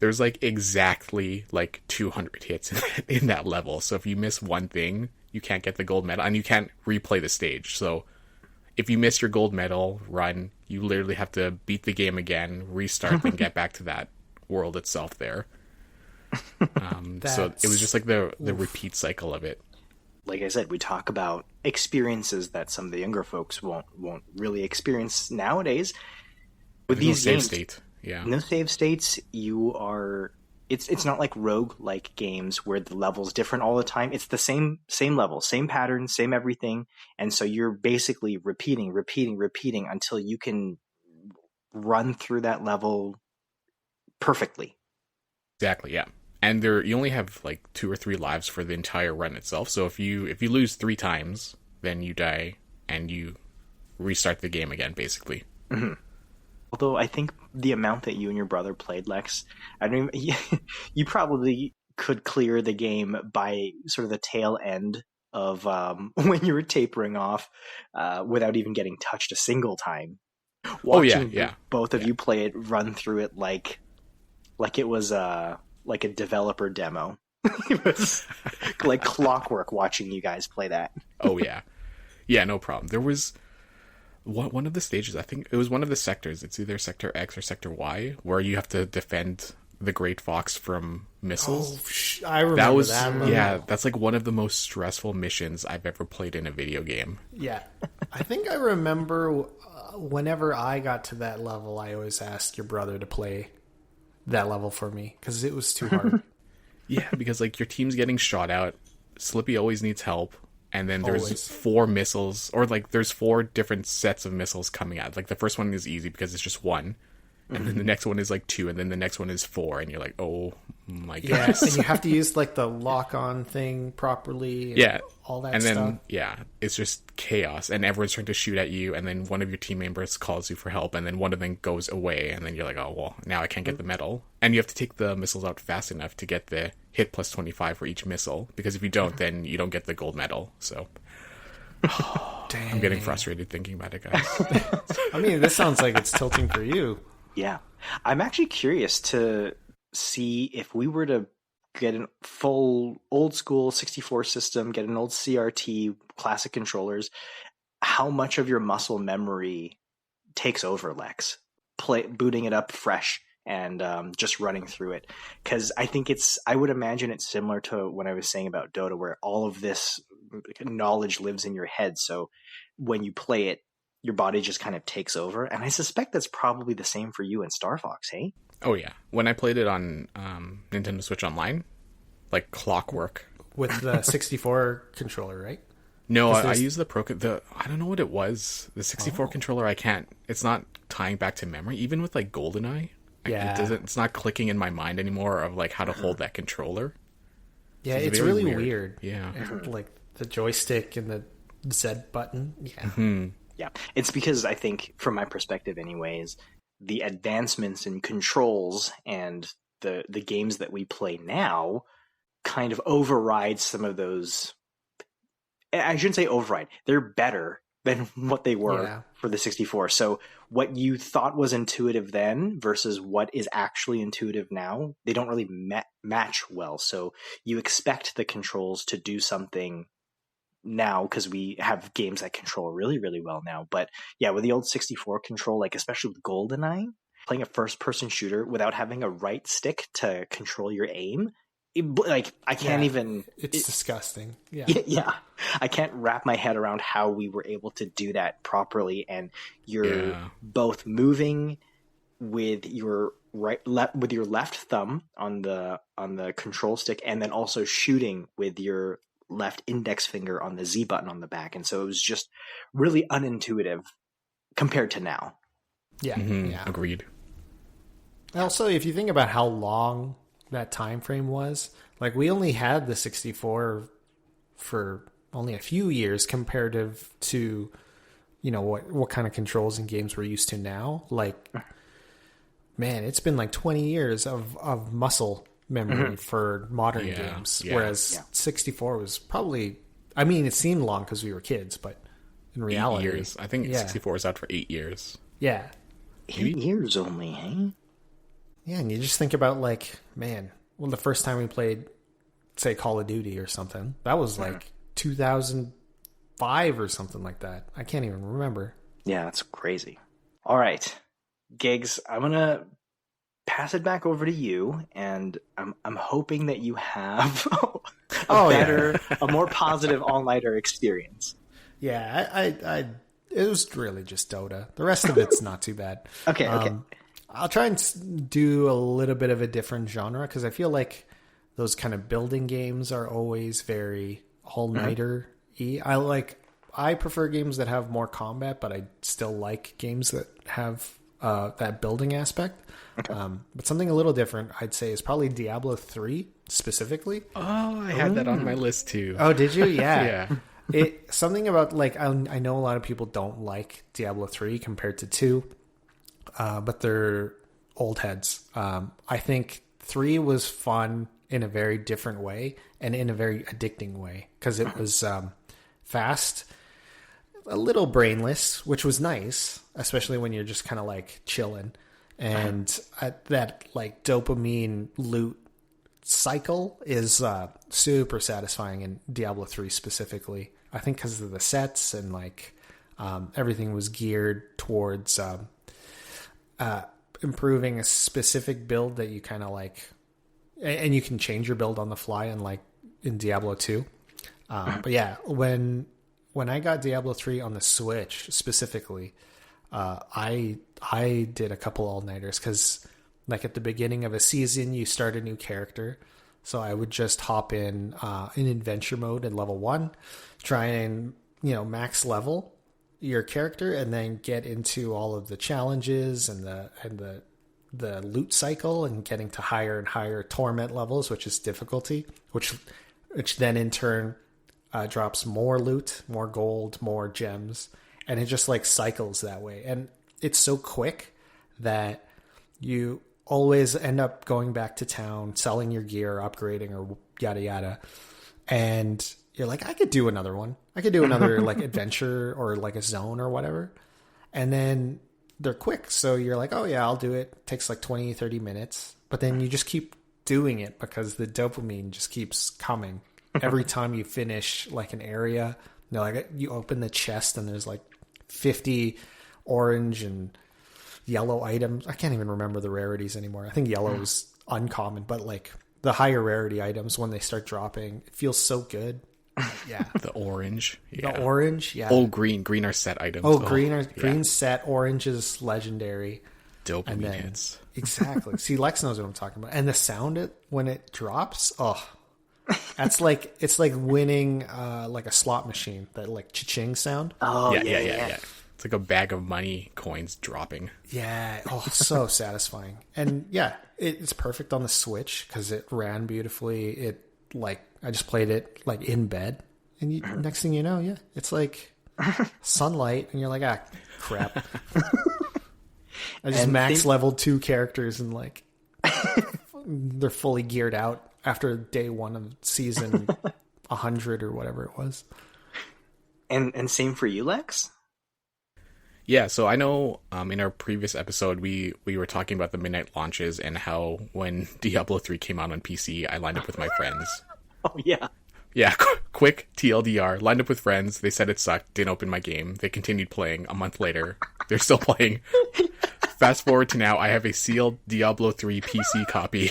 there's like exactly like 200 hits in that level. So if you miss one thing, you can't get the gold medal, and you can't replay the stage. So if you miss your gold medal run, you literally have to beat the game again, restart, and get back to that world itself there. So it was just like the repeat cycle of it. Like I said, we talk about experiences that some of the younger folks won't really experience nowadays. With these games, save state. Yeah. No save states. It's not like rogue-like games where the level's different all the time. It's the same level, same pattern, same everything. And so you're basically repeating until you can run through that level perfectly. Exactly, yeah. And you only have like 2 or 3 lives for the entire run itself. So if you lose 3 times, then you die and you restart the game again, basically. Although I think the amount that you and your brother played, Lex, I don't even, you probably could clear the game by sort of the tail end of when you were tapering off without even getting touched a single time. Watching both of you play it, run through it like it was like a developer demo. It was like clockwork watching you guys play that. Oh yeah. Yeah, no problem. There was one of the stages, I think it was one of the sectors, it's either Sector X or Sector Y, where you have to defend the Great Fox from missiles. I remember that. Yeah, that's like one of the most stressful missions I've ever played in a video game. Yeah. I think I remember whenever I got to that level, I always asked your brother to play that level for me because it was too hard. Yeah, because like your team's getting shot out, Slippy always needs help, and then there's 4 missiles, or like there's 4 different sets of missiles coming out. Like the first one is easy because it's just 1, and then the next one is like 2, and then the next one is 4, and you're like, oh my god. Yeah, and you have to use like the lock-on thing properly. And all that stuff. And then it's just chaos, and everyone's trying to shoot at you, and then one of your team members calls you for help, and then one of them goes away, and then you're like, oh well, now I can't get the medal. And you have to take the missiles out fast enough to get the hit plus 25 for each missile, because if you don't, then you don't get the gold medal. So I'm getting frustrated thinking about it, guys. I mean, this sounds like it's tilting for you. Yeah. I'm actually curious to see if we were to get a full old school 64 system, get an old CRT, classic controllers, how much of your muscle memory takes over, Lex? Booting it up fresh and just running through it. Because I would imagine it's similar to what I was saying about Dota, where all of this knowledge lives in your head. So when you play it, your body just kind of takes over. And I suspect that's probably the same for you in Star Fox, hey? Oh, yeah. When I played it on Nintendo Switch Online, like clockwork. With the 64 controller, right? No, I use the I don't know what it was. The 64 controller, I can't. It's not tying back to memory. Even with like GoldenEye, Yeah. It's not clicking in my mind anymore of like how to hold that controller. Yeah, It's it's very really weird. weird. Yeah. Like the joystick and the Z button. Yeah. Yeah, it's because I think, from my perspective, anyways, the advancements in controls and the games that we play now kind of override some of those. I shouldn't say override. They're better than what they were for the 64. So what you thought was intuitive then versus what is actually intuitive now, they don't really match well. So you expect the controls to do something now because we have games that control really, really well now. But yeah, with the old 64 control, like especially with GoldenEye, playing a first-person shooter without having a right stick to control your aim, I can't even. It's disgusting. Yeah. Yeah, I can't wrap my head around how we were able to do that properly. And you're both moving with your with your left thumb on the control stick, and then also shooting with your left index finger on the Z button on the back. And so it was just really unintuitive compared to now. Yeah. Yeah. Agreed. Also, if you think about how long that time frame was, like we only had the 64 for only a few years comparative to, you know, what kind of controls and games we're used to now. Like, man, it's been like 20 years of muscle memory for modern games, whereas 64 was probably, I mean, it seemed long because we were kids, but in reality, 8 years. I think 64 is out for 8 years. Yeah. 8 years only, eh? Yeah, and you just think about, like, man, well, the first time we played, say, Call of Duty or something, that was like 2005 or something like that. I can't even remember. Yeah, that's crazy. All right, Gigs, I'm gonna pass it back over to you, and I'm hoping that you have a more positive all-nighter experience. Yeah, I it was really just Dota. The rest of it's not too bad. Okay. I'll try and do a little bit of a different genre because I feel like those kind of building games are always very all-nighter-y. I prefer games that have more combat, but I still like games that have that building aspect. Okay. But something a little different, I'd say, is probably Diablo 3 specifically. Oh, I had that on my list too. Oh, did you? Yeah. Yeah. Something about, like, I know a lot of people don't like Diablo 3 compared to 2. But they're old heads. I think 3 was fun in a very different way and in a very addicting way because it was fast, a little brainless, which was nice, especially when you're just kind of like chilling. And that like dopamine loot cycle is super satisfying in Diablo 3 specifically. I think because of the sets and like everything was geared towards improving a specific build that you kind of like, and you can change your build on the fly, unlike in Diablo 2. But yeah, when I got Diablo 3 on the Switch specifically, I did a couple all-nighters because like at the beginning of a season, you start a new character. So I would just hop in adventure mode at level 1, try and, max level your character and then get into all of the challenges and the loot cycle and getting to higher and higher torment levels, which is difficulty, which then in turn drops more loot, more gold, more gems, and it just like cycles that way. And it's so quick that you always end up going back to town, selling your gear, upgrading, or yada yada, and you're like, I could do another one. I could do another like adventure or like a zone or whatever. And then they're quick. So you're like, oh yeah, I'll do it. It takes like 20, 30 minutes. But then you just keep doing it because the dopamine just keeps coming. Every time you finish like an area, you open the chest and there's like 50 orange and yellow items. I can't even remember the rarities anymore. I think yellow is uncommon, but like the higher rarity items, when they start dropping, it feels so good. Yeah. The orange. Yeah. The orange, yeah. Oh, green are set items. Green set, orange is legendary. Dopamine hits. Exactly. See, Lex knows what I'm talking about. And the sound when it drops, that's like, it's like winning like a slot machine, that like cha-ching sound. Oh, yeah. It's like a bag of money coins dropping. Yeah. Oh, so satisfying. And yeah, it's perfect on the Switch because it ran beautifully. It like I just played it like in bed, and next thing you know, yeah, it's like sunlight, and you're like, ah, crap. I just max leveled 2 characters, and like they're fully geared out after day 1 of season 100 or whatever it was. And same for you, Lex? Yeah, so I know in our previous episode we were talking about the midnight launches and how when Diablo 3 came out on PC, I lined up with my friends. Oh, yeah. Yeah, quick TLDR. Lined up with friends. They said it sucked. Didn't open my game. They continued playing. A month later, they're still playing. Fast forward to now, I have a sealed Diablo 3 PC copy.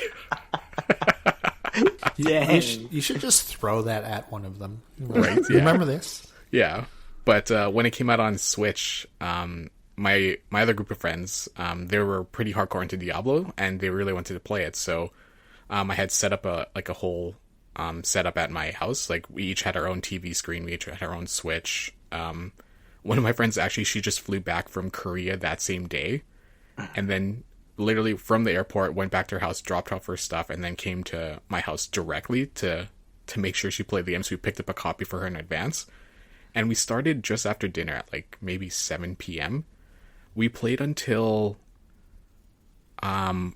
Yeah, you should just throw that at one of them. Right? Yeah. Remember this? Yeah, but when it came out on Switch, my other group of friends, they were pretty hardcore into Diablo, and they really wanted to play it. So I had set up a whole setup at my house. Like we each had our own TV screen, we each had our own Switch. One of my friends actually, she just flew back from Korea that same day, and then literally from the airport went back to her house, dropped off her stuff, and then came to my house directly to make sure she played the game. So we picked up a copy for her in advance. And we started just after dinner at like maybe 7 p.m. We played until 4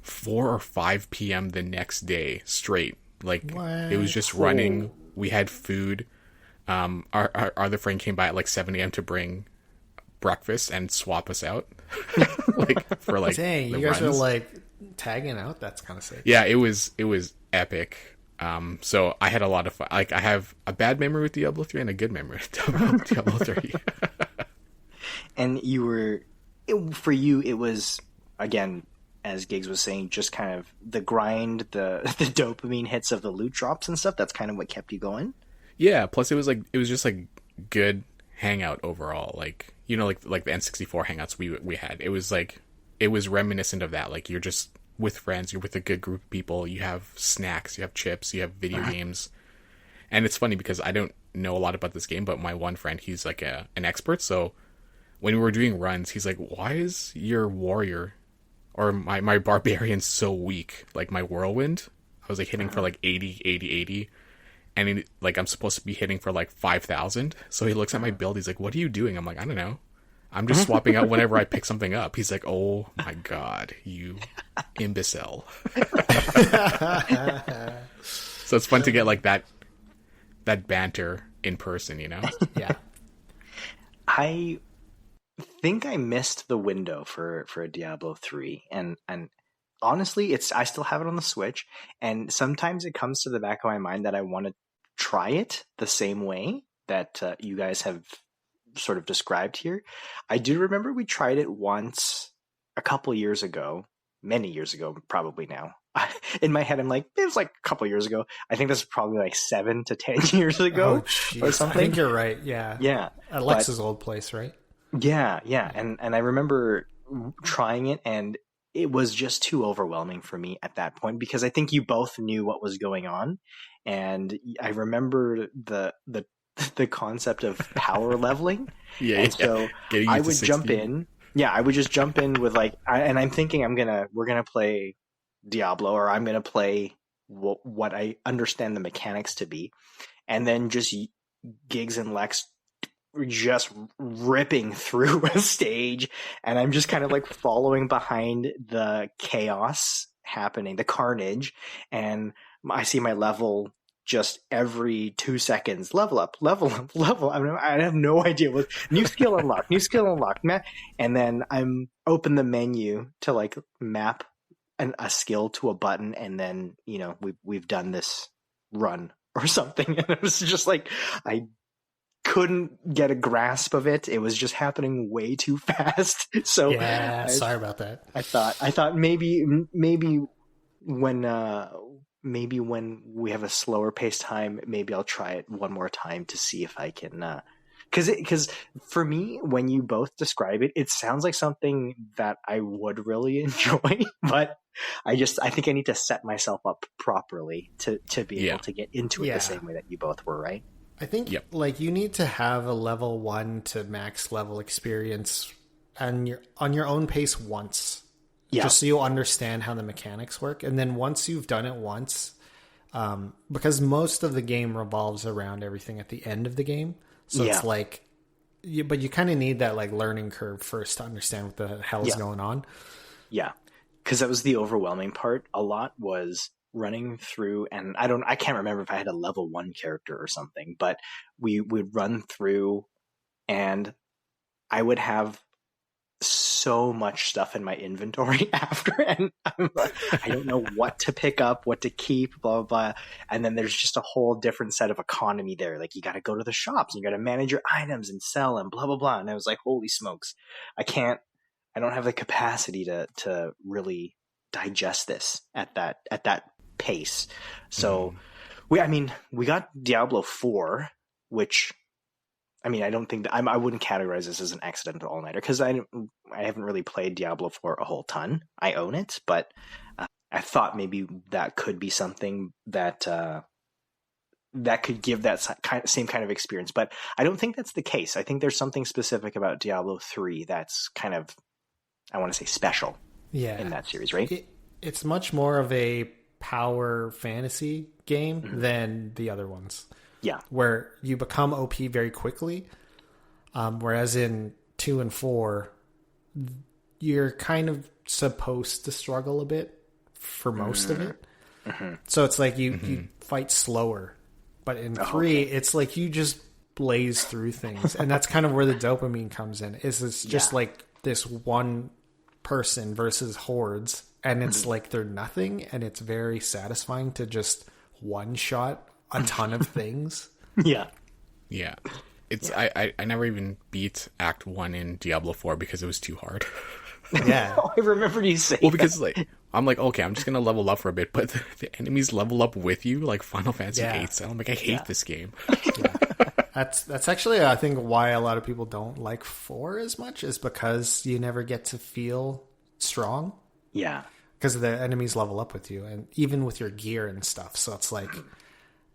or 5 p.m. the next day straight. Like what? It was just running. We had food. Our other friend came by at like 7 a.m. to bring breakfast and swap us out. Like for like dang, you guys runs. are like tagging out. That's kind of sick. Yeah, it was epic. So I had a lot of fun. Like I have a bad memory with Diablo 3 and a good memory with Diablo 3. And for you, it was, again, as Giggs was saying, just kind of the grind, the dopamine hits of the loot drops and stuff. That's kind of what kept you going. Yeah. Plus, it was just like good hangout overall. Like like the N64 hangouts we had. It was reminiscent of that. Like you're just with friends, you're with a good group of people, you have snacks, you have chips, you have video games. And it's funny because I don't know a lot about this game, but my one friend, he's like an expert. So when we were doing runs, he's like, why is your warrior or my barbarian so weak? Like my whirlwind, I was like hitting for like 80. And like I'm supposed to be hitting for like 5,000. So he looks at my build, he's like, what are you doing? I'm like, I don't know. I'm just swapping out whenever I pick something up. He's like, oh my God, you imbecile. So it's fun to get like that banter in person, you know? Yeah. I think I missed the window for a Diablo 3. And honestly, I still have it on the Switch. And sometimes it comes to the back of my mind that I want to try it the same way that you guys have sort of described here. I do remember we tried it once a couple years ago, many years ago, probably now. In my head, I'm like, it was like a couple years ago. I think this is probably like 7 to 10 years ago or something. I think you're right. Yeah. Yeah. At Lex's old place, right? Yeah. And I remember trying it, and it was just too overwhelming for me at that point because I think you both knew what was going on. And I remember the concept of power leveling. So I would jump in. Yeah, I would just jump in with like, and I'm thinking we're gonna play Diablo, or I'm gonna play what I understand the mechanics to be, and then just Giggs and Lex just ripping through a stage, and I'm just kind of like following behind the chaos happening, the carnage, and I see my level just every 2 seconds. Level up. I have no idea what new skill unlocked, man. And then I'm open the menu to like map a skill to a button, and then we've done this run or something. And it was just like I couldn't get a grasp of it. It was just happening way too fast. So yeah, sorry about that. I thought maybe when we have a slower paced time, maybe I'll try it one more time to see if I can. Because for me, when you both describe it, it sounds like something that I would really enjoy. But I think I need to set myself up properly to be able to get into it the same way that you both were, right? I think like you need to have a level 1 to max level experience and on your own pace once. Yeah. Just so you'll understand how the mechanics work. And then once you've done it once, because most of the game revolves around everything at the end of the game. So it's like, but you kind of need that like learning curve first to understand what the hell is going on. Yeah. Because that was the overwhelming part. A lot was running through, and I can't remember if I had a level 1 character or something, but we would run through and I would have so much stuff in my inventory after, and I don't know what to pick up, what to keep, blah, blah, blah. And then there's just a whole different set of economy there. Like you got to go to the shops, and you got to manage your items and sell and blah, blah, blah. And I was like, holy smokes, I don't have the capacity to really digest this at that pace. So we got Diablo 4, which, I mean, I don't think that I wouldn't categorize this as an accidental all-nighter because I haven't really played Diablo 4 a whole ton. I own it, but I thought maybe that could be something that that could give that same kind of experience. But I don't think that's the case. I think there's something specific about Diablo 3 that's kind of, I want to say, special in that series, right? It's much more of a power fantasy game than the other ones. Yeah. Where you become OP very quickly. Whereas in 2 and 4, you're kind of supposed to struggle a bit for most of it. So it's like you fight slower. But in 3, it's like you just blaze through things. And that's kind of where the dopamine comes in. It's just like this one person versus hordes. And it's like they're nothing. And it's very satisfying to just one-shot a ton of things. Yeah. It's I never even beat Act 1 in Diablo 4 because it was too hard. Yeah. I remember you saying because like I'm like, okay, I'm just gonna level up for a bit, but the enemies level up with you like Final Fantasy 8. So I'm like, I hate this game. That's actually, I think, why a lot of people don't like 4 as much, is because you never get to feel strong. Yeah. Because the enemies level up with you, and even with your gear and stuff. So it's like,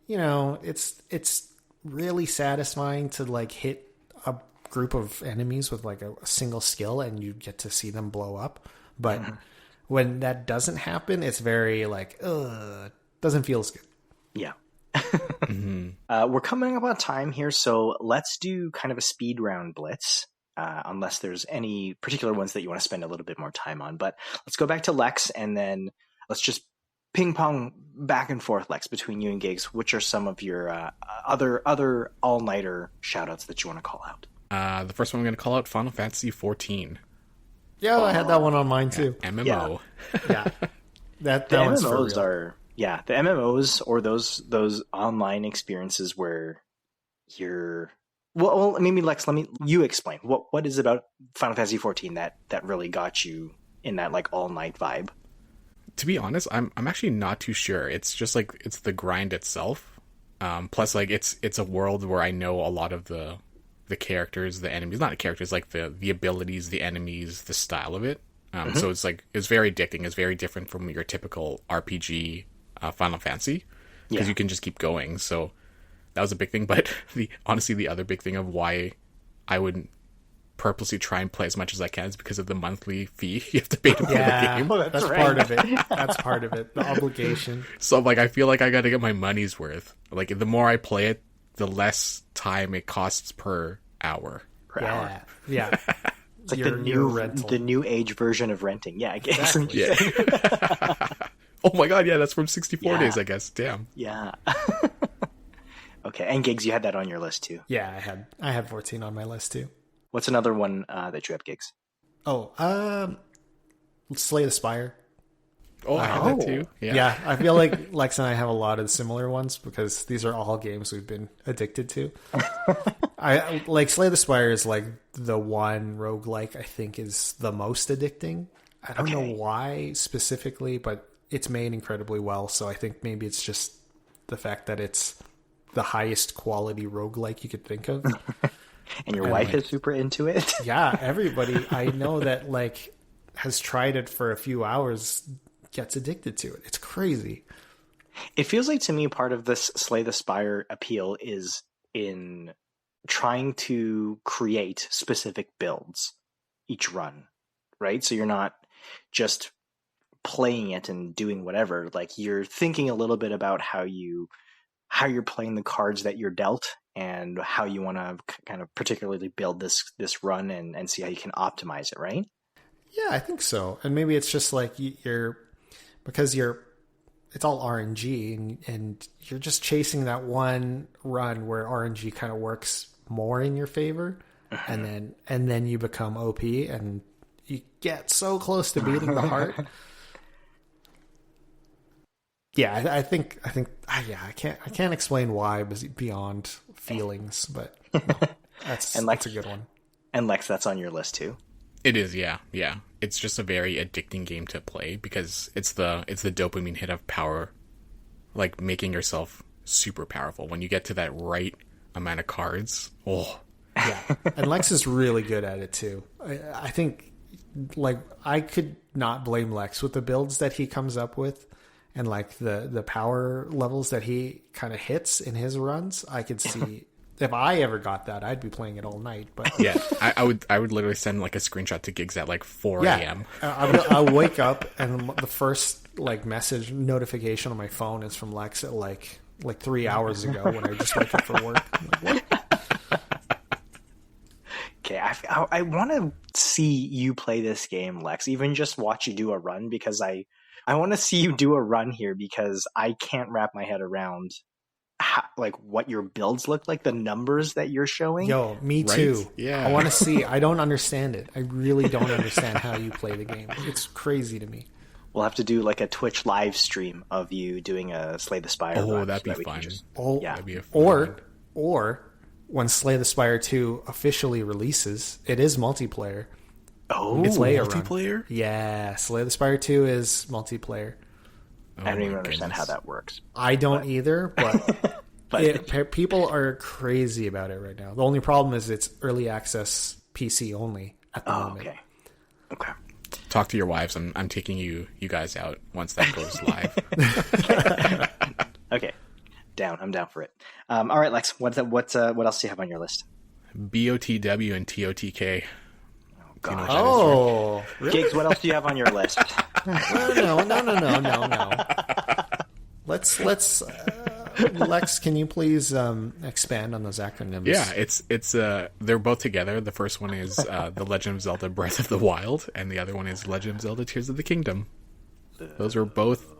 you know, it's really satisfying to like hit a group of enemies with like a single skill and you get to see them blow up. But when that doesn't happen, it's very like, doesn't feel as good. Yeah. We're coming up on time here, so let's do kind of a speed round blitz. Unless there's any particular ones that you want to spend a little bit more time on. But let's go back to Lex, and then let's just ping pong back and forth, Lex, between you and Gigs. Which are some of your other all-nighter shout-outs that you want to call out? The first one I'm going to call out, Final Fantasy 14. Yeah, I had that one on mine too. MMO. Yeah. That the one's MMOs for real. are, the MMOs, or those online experiences where you're... Well, maybe Lex, you explain. What is it about Final Fantasy 14 that really got you in that like all-night vibe? To be honest, I'm actually not too sure. It's just like it's the grind itself. Plus, like it's a world where I know a lot of the characters, the enemies, not the characters, like the abilities, the enemies, the style of it. So it's like it's very addicting. It's very different from your typical RPG Final Fantasy because you can just keep going. So that was a big thing. But honestly, the other big thing of why I would purposely try and play as much as I can is because of the monthly fee you have to pay to play the game. That's right. Part of it. That's part of it. The obligation. So like I feel like I got to get my money's worth. Like the more I play it, the less time it costs per hour. Yeah. It's like the new age version of renting. Yeah, I guess. Exactly. Yeah. Oh my god, yeah, that's from 64 days, I guess. Damn. Yeah. Okay, and Gigs, you had that on your list too. Yeah, I had 14 on my list too. What's another one that you have, Gigs? Slay the Spire. Oh, I had that too. Yeah, I feel like Lex and I have a lot of similar ones because these are all games we've been addicted to. I like Slay the Spire is like the one roguelike I think is the most addicting. I don't know why specifically, but it's made incredibly well. So I think maybe it's just the fact that it's the highest quality roguelike you could think of. And your wife is super into it. Yeah, everybody I know that like has tried it for a few hours gets addicted to it. It's crazy. It feels like to me part of this Slay the Spire appeal is in trying to create specific builds each run, right? So you're not just playing it and doing whatever. Like, you're thinking a little bit about how you're playing the cards that you're dealt and how you want to kind of particularly build this run and see how you can optimize it, right? Yeah, I think so. And maybe it's just like it's all RNG and you're just chasing that one run where RNG kind of works more in your favor, and then you become OP and you get so close to beating the heart. Yeah, I think I can't explain why beyond feelings, but no, that's a good one. And Lex, that's on your list too. It is, yeah. It's just a very addicting game to play because it's the dopamine hit of power, like making yourself super powerful when you get to that right amount of cards. Oh, yeah. And Lex is really good at it too. I think, like, I could not blame Lex with the builds that he comes up with and like the power levels that he kind of hits in his runs. I could see. If I ever got that, I'd be playing it all night. But yeah, I would literally send like a screenshot to Gigs at like 4 a.m. I'll wake up and the first like message notification on my phone is from Lex at like 3 hours ago when I just woke up for work. I'm like, what? Okay, I want to see you play this game, Lex. Even just watch you do a run, because I want to see you do a run here, because I can't wrap my head around like what your builds look like, the numbers that you're showing. Yo, me too. Right? Yeah, I want to see. I don't understand it. I really don't understand how you play the game. It's crazy to me. We'll have to do like a Twitch live stream of you doing a Slay the Spire. Oh, run, that'd be so that fun. Yeah, that'd be a fun or when Slay the Spire 2 officially releases, it is multiplayer. Oh, it's multiplayer? Run. Yeah, Slay the Spire 2 is multiplayer. I don't even understand how that works. I don't either, but people are crazy about it right now. The only problem is it's early access PC only at the moment. Okay. Talk to your wives. I'm taking you guys out once that goes live. Okay. I'm down for it. All right, Lex, what else do you have on your list? BOTW and TOTK. God. Oh, really? Gigs, what else do you have on your list? No. Let's Lex, can you please expand on those acronyms? Yeah, it's they're both together. The first one is The Legend of Zelda Breath of the Wild, and the other one is Legend of Zelda Tears of the Kingdom. Those are both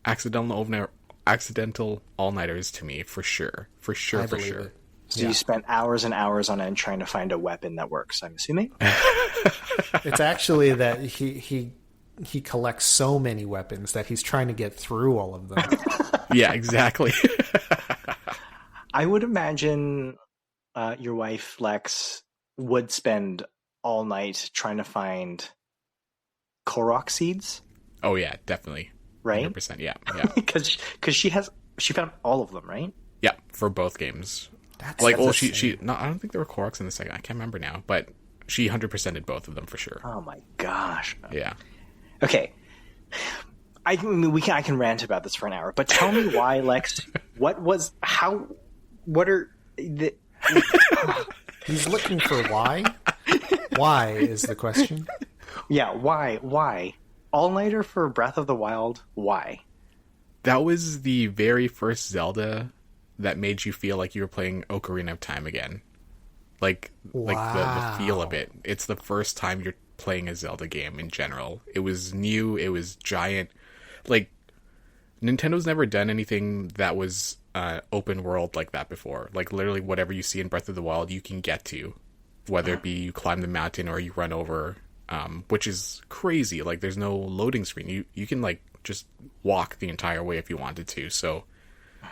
accidental all-nighters to me, for sure. For sure. So you spent hours and hours on end trying to find a weapon that works, I'm assuming? It's actually that he collects so many weapons that he's trying to get through all of them. Yeah, exactly. I would imagine your wife, Lex, would spend all night trying to find Korok seeds. Oh yeah, definitely. Right? 100%, yeah. Because she found all of them, right? Yeah, for both games. She no, I don't think there were Koroks in the second. I can't remember now, but she 100%ed both of them for sure. Oh my gosh. Yeah. Okay. I can rant about this for an hour, but tell me why, Lex. What are the... He's looking for why? Why is the question? Yeah, why? All-nighter for Breath of the Wild, why? That was the very first Zelda that made you feel like you were playing Ocarina of Time again. Like the feel of it. It's the first time you're playing a Zelda game in general. It was new, it was giant. Like, Nintendo's never done anything that was open world like that before. Like, literally whatever you see in Breath of the Wild, you can get to. Whether it be you climb the mountain or you run over, which is crazy. Like, there's no loading screen. You can, like, just walk the entire way if you wanted to. So,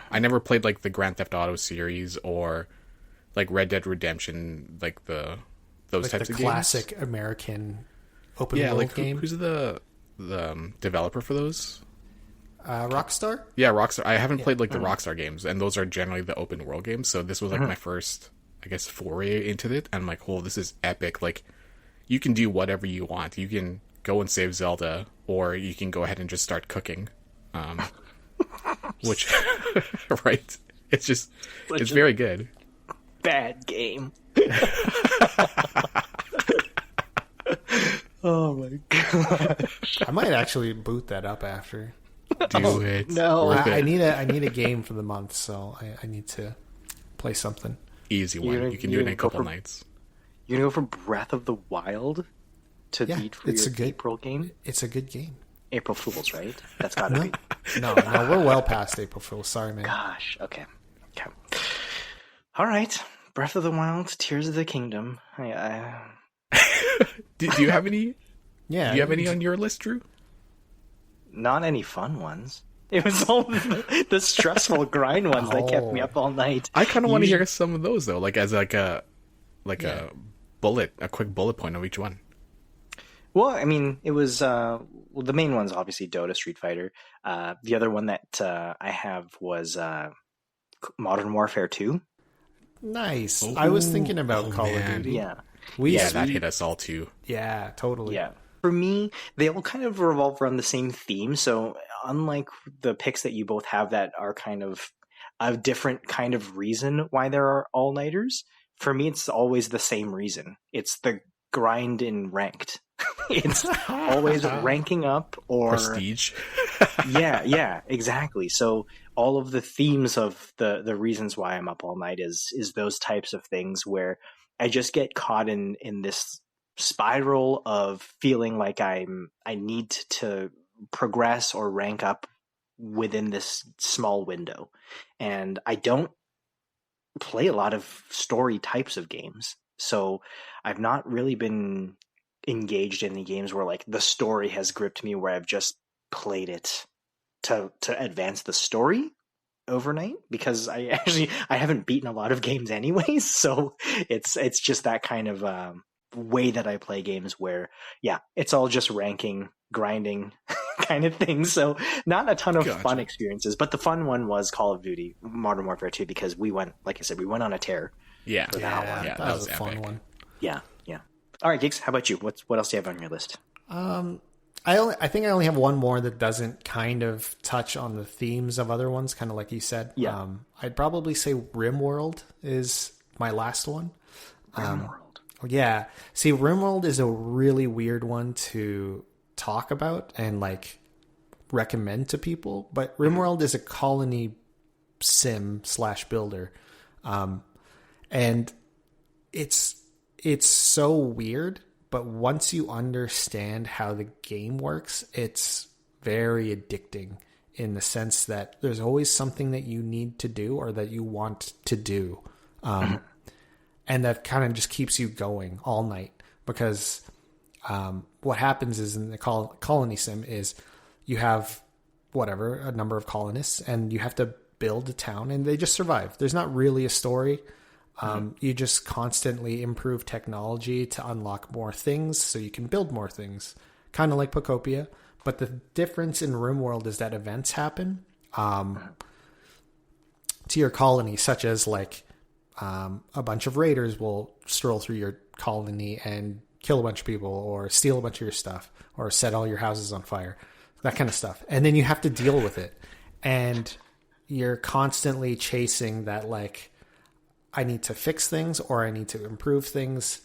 I never played, like, the Grand Theft Auto series or, like, Red Dead Redemption, like, those like types the of classic games. American open world game. Who's the developer for those? Rockstar? Yeah, Rockstar. I haven't played, like, the Rockstar games, and those are generally the open world games, so this was, like, my first, I guess, foray into it, and I'm like, oh, this is epic. Like, you can do whatever you want. You can go and save Zelda, or you can go ahead and just start cooking. Which, right? It's just, it's very good. bad game. Oh my god! I might actually boot that up after. Do it. No. I need a game for the month, so I need to play something. Easy one. You can do it in a couple nights. You're gonna go for Breath of the Wild to beat for your April game? It's a good game. April Fools, right? That's gotta be. No, we're well past April Fools. Sorry, man. Gosh, okay. All right. Breath of the Wild, Tears of the Kingdom. Do you have any? Yeah. Do you have any on your list, Drew? Not any fun ones. It was all the stressful grind ones that kept me up all night. I kind of want to hear some of those though, like as a quick bullet point of each one. Well, I mean, it was the main one's obviously Dota, Street Fighter. The other one that I have was Modern Warfare 2. Nice. Ooh. I was thinking about Call of Duty. Yeah. That hit us all too. Yeah, totally. Yeah. For me, they all kind of revolve around the same theme. So unlike the picks that you both have that are kind of a different kind of reason why there are all-nighters, for me it's always the same reason. It's the grind in ranked. It's always ranking up or prestige. yeah, exactly. So all of the themes of the reasons why I'm up all night is those types of things where I just get caught in this spiral of feeling like I need to progress or rank up within this small window. And I don't play a lot of story types of games. So I've not really been engaged in the games where like the story has gripped me, where I've just played it to advance the story overnight, because I haven't beaten a lot of games anyways. So it's just that kind of way that I play games where, yeah, it's all just ranking, grinding kind of thing. So not a ton of fun experiences, but the fun one was Call of Duty Modern Warfare 2, because we went, like I said, we went on a tear. Yeah. For that one. That was a fun one. Yeah. All right, Gigs, how about you? What else do you have on your list? I think I only have one more that doesn't kind of touch on the themes of other ones, kind of like you said. Yeah. I'd probably say RimWorld is my last one. RimWorld. Yeah. See, RimWorld is a really weird one to talk about and like recommend to people, but RimWorld is a colony sim / builder. And it's so weird, but once you understand how the game works, it's very addicting in the sense that there's always something that you need to do or that you want to do. And that kind of just keeps you going all night, because what happens is in the colony sim is you have a number of colonists and you have to build a town and they just survive. There's not really a story. You just constantly improve technology to unlock more things so you can build more things, kind of like Pocopia. But the difference in RimWorld is that events happen to your colony, such as like a bunch of raiders will stroll through your colony and kill a bunch of people or steal a bunch of your stuff or set all your houses on fire, that kind of stuff. And then you have to deal with it. And you're constantly chasing that, like, I need to fix things or I need to improve things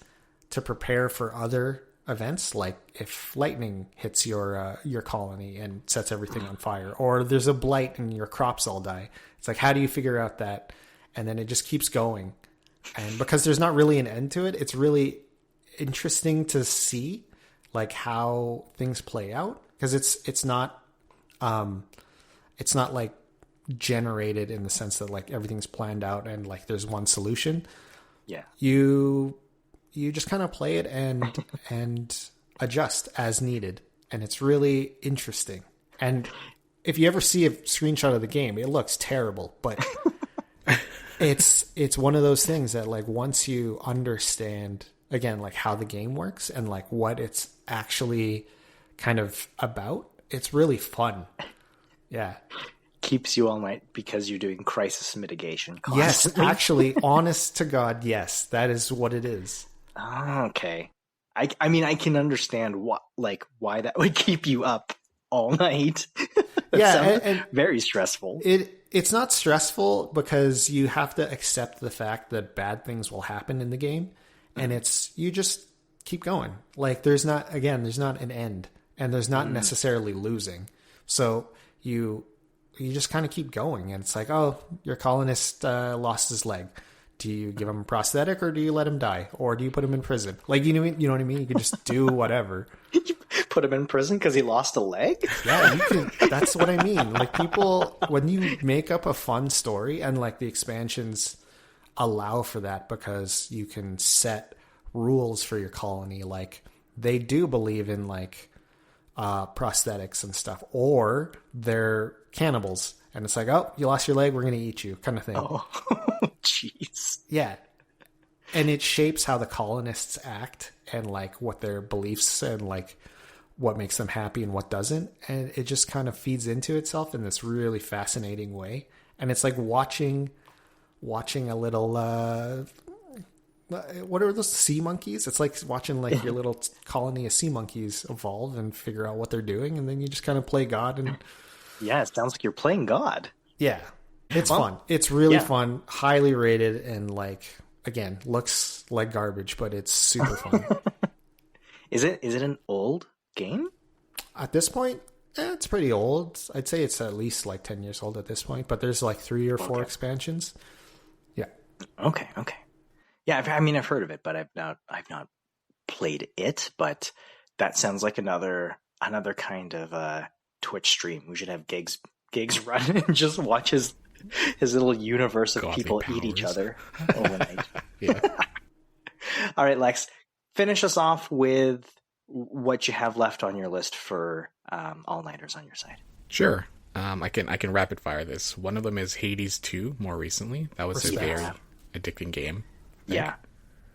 to prepare for other events. Like if lightning hits your colony and sets everything on fire, or there's a blight and your crops all die. It's like, how do you figure out that? And then it just keeps going. And because there's not really an end to it, it's really interesting to see like how things play out. Because it's not like generated in the sense that like everything's planned out and like there's one solution. Yeah. You just kind of play it and adjust as needed. And it's really interesting. And if you ever see a screenshot of the game, it looks terrible, but it's one of those things that like once you understand again like how the game works and like what it's actually kind of about, it's really fun. Yeah. Keeps you all night because you're doing crisis mitigation constantly. Yes, actually, honest to God, yes, that is what it is. Oh, okay. I mean, I can understand why that would keep you up all night. Sounds and very stressful. it's not stressful because you have to accept the fact that bad things will happen in the game, and you just keep going. Like there's not an end, and there's not necessarily losing. So you just kind of keep going, and it's like, oh, your colonist lost his leg. Do you give him a prosthetic, or do you let him die, or do you put him in prison? Like you know what I mean? You can just do whatever. You put him in prison because he lost a leg? Yeah, you can. That's what I mean. Like people, when you make up a fun story, and like the expansions allow for that because you can set rules for your colony. Like they do believe in like prosthetics and stuff, or they're cannibals, and it's like, oh, you lost your leg, we're gonna eat you, kind of thing. Oh, jeez. Yeah, and it shapes how the colonists act and like what their beliefs and like what makes them happy and what doesn't, and it just kind of feeds into itself in this really fascinating way. And it's like watching a little what are those sea monkeys? It's like watching like your little colony of sea monkeys evolve and figure out what they're doing, and then you just kind of play God. And yeah, it sounds like you're playing God. Yeah, it's fun. It's really fun, highly rated, and like again, looks like garbage, but it's super fun. Is it an old game? At this point, it's pretty old. I'd say it's at least like 10 years old at this point, but there's like 3 or 4 expansions. Yeah. Okay. Yeah, I've heard of it, but I've not played it. But that sounds like another kind of Twitch stream. We should have gigs run and just watch his little universe of people eat each other overnight. Yeah. All right, Lex, finish us off with what you have left on your list for all-nighters on your side. Sure. I can rapid fire this. One of them is Hades 2 more recently. That was a very addicting game. Yeah.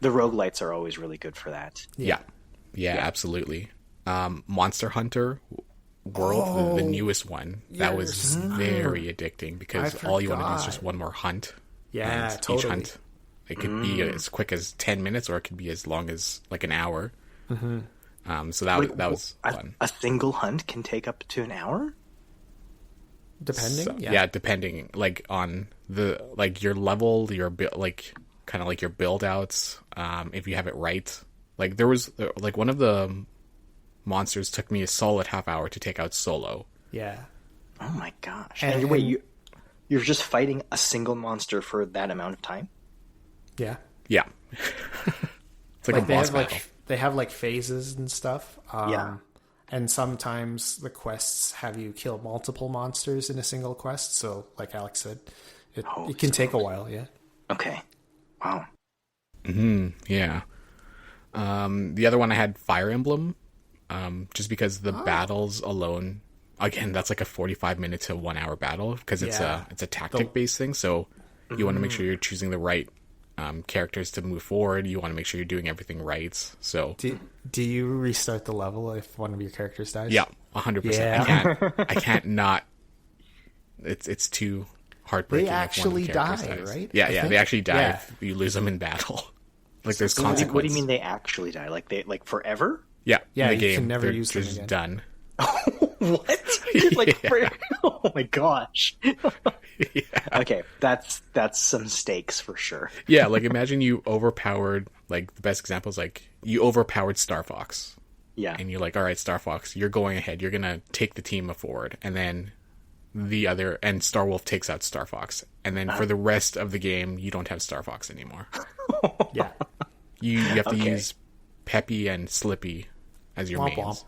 The roguelites are always really good for that. Yeah, absolutely. Monster Hunter World, the newest one, that was very addicting because all you want to do is just one more hunt. Yeah, and totally. Each hunt, it could be as quick as 10 minutes or it could be as long as like an hour. Mm-hmm. So that was fun. A single hunt can take up to an hour? Depending? So, yeah, depending like on the your level, your like kind of like your build outs, if you have it right. Like there was like one of the monsters took me a solid half hour to take out solo. Yeah. Oh my gosh. And wait, you're just fighting a single monster for that amount of time? Yeah. Yeah. It's like a boss battle. They have like phases and stuff. Yeah. And sometimes the quests have you kill multiple monsters in a single quest. So like Alex said, it can take a while. Yeah. Okay. Wow. Yeah. The other one I had Fire Emblem, just because the battles alone, again, that's like a 45-minute to 1 hour battle because it's a tactic based thing. So you want to make sure you're choosing the right characters to move forward. You want to make sure you're doing everything right. So do you restart the level if one of your characters dies? Yeah, 100%. Yeah. I can't not. It's too heartbreaking. They actually die, dies. right? Yeah, they actually die if you lose them in battle. Like there's consequences. What do you mean they actually die? Like they forever? Yeah, yeah. In the You game, can never they're use them just again. done. What? Oh my gosh. Yeah. Okay, that's some stakes for sure. Yeah, like imagine you overpowered. Like the best example is like you overpowered Star Fox. Yeah, and you're like, all right, Star Fox, you're going ahead. You're gonna take the team forward, and then and Star Wolf takes out Star Fox, and then for the rest of the game, you don't have Star Fox anymore. Yeah, you have to use Peppy and Slippy as your Womp mains.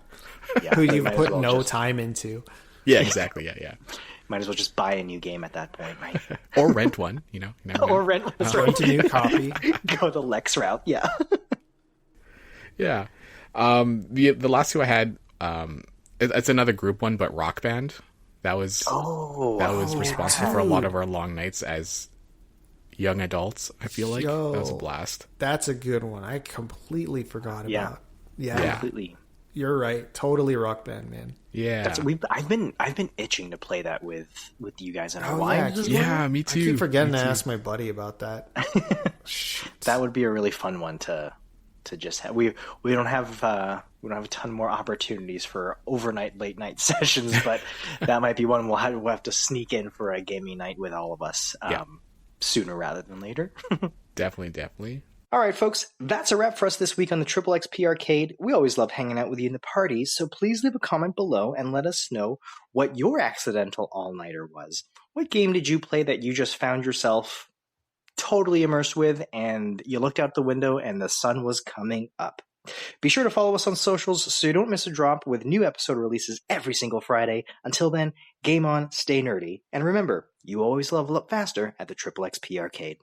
Yeah, who you've put no time into. Yeah, exactly. Yeah. Might as well just buy a new game at that point, right? Or rent one, you know. Or rent Rent a new copy. Go the Lex route, yeah. Yeah. The last two I had, it's another group one, but Rock Band. That was responsible for a lot of our long nights as young adults. I feel like that was a blast. That's a good one. I completely forgot about. Yeah, Completely. You're right. Totally Rock Band, man. Yeah, I've been itching to play that with you guys in a while. Yeah, me too. I keep forgetting to ask my buddy about that. That would be a really fun one to just have. We don't have We don't have a ton more opportunities for overnight, late night sessions, but that might be one we'll have to sneak in for a gaming night with all of us sooner rather than later. Definitely. All right, folks, that's a wrap for us this week on the XXXP Arcade. We always love hanging out with you in the party, so please leave a comment below and let us know what your accidental all-nighter was. What game did you play that you just found yourself totally immersed with, and you looked out the window and the sun was coming up? Be sure to follow us on socials so you don't miss a drop with new episode releases every single Friday. Until then, game on, stay nerdy, and remember, you always level up faster at the XXXP Arcade.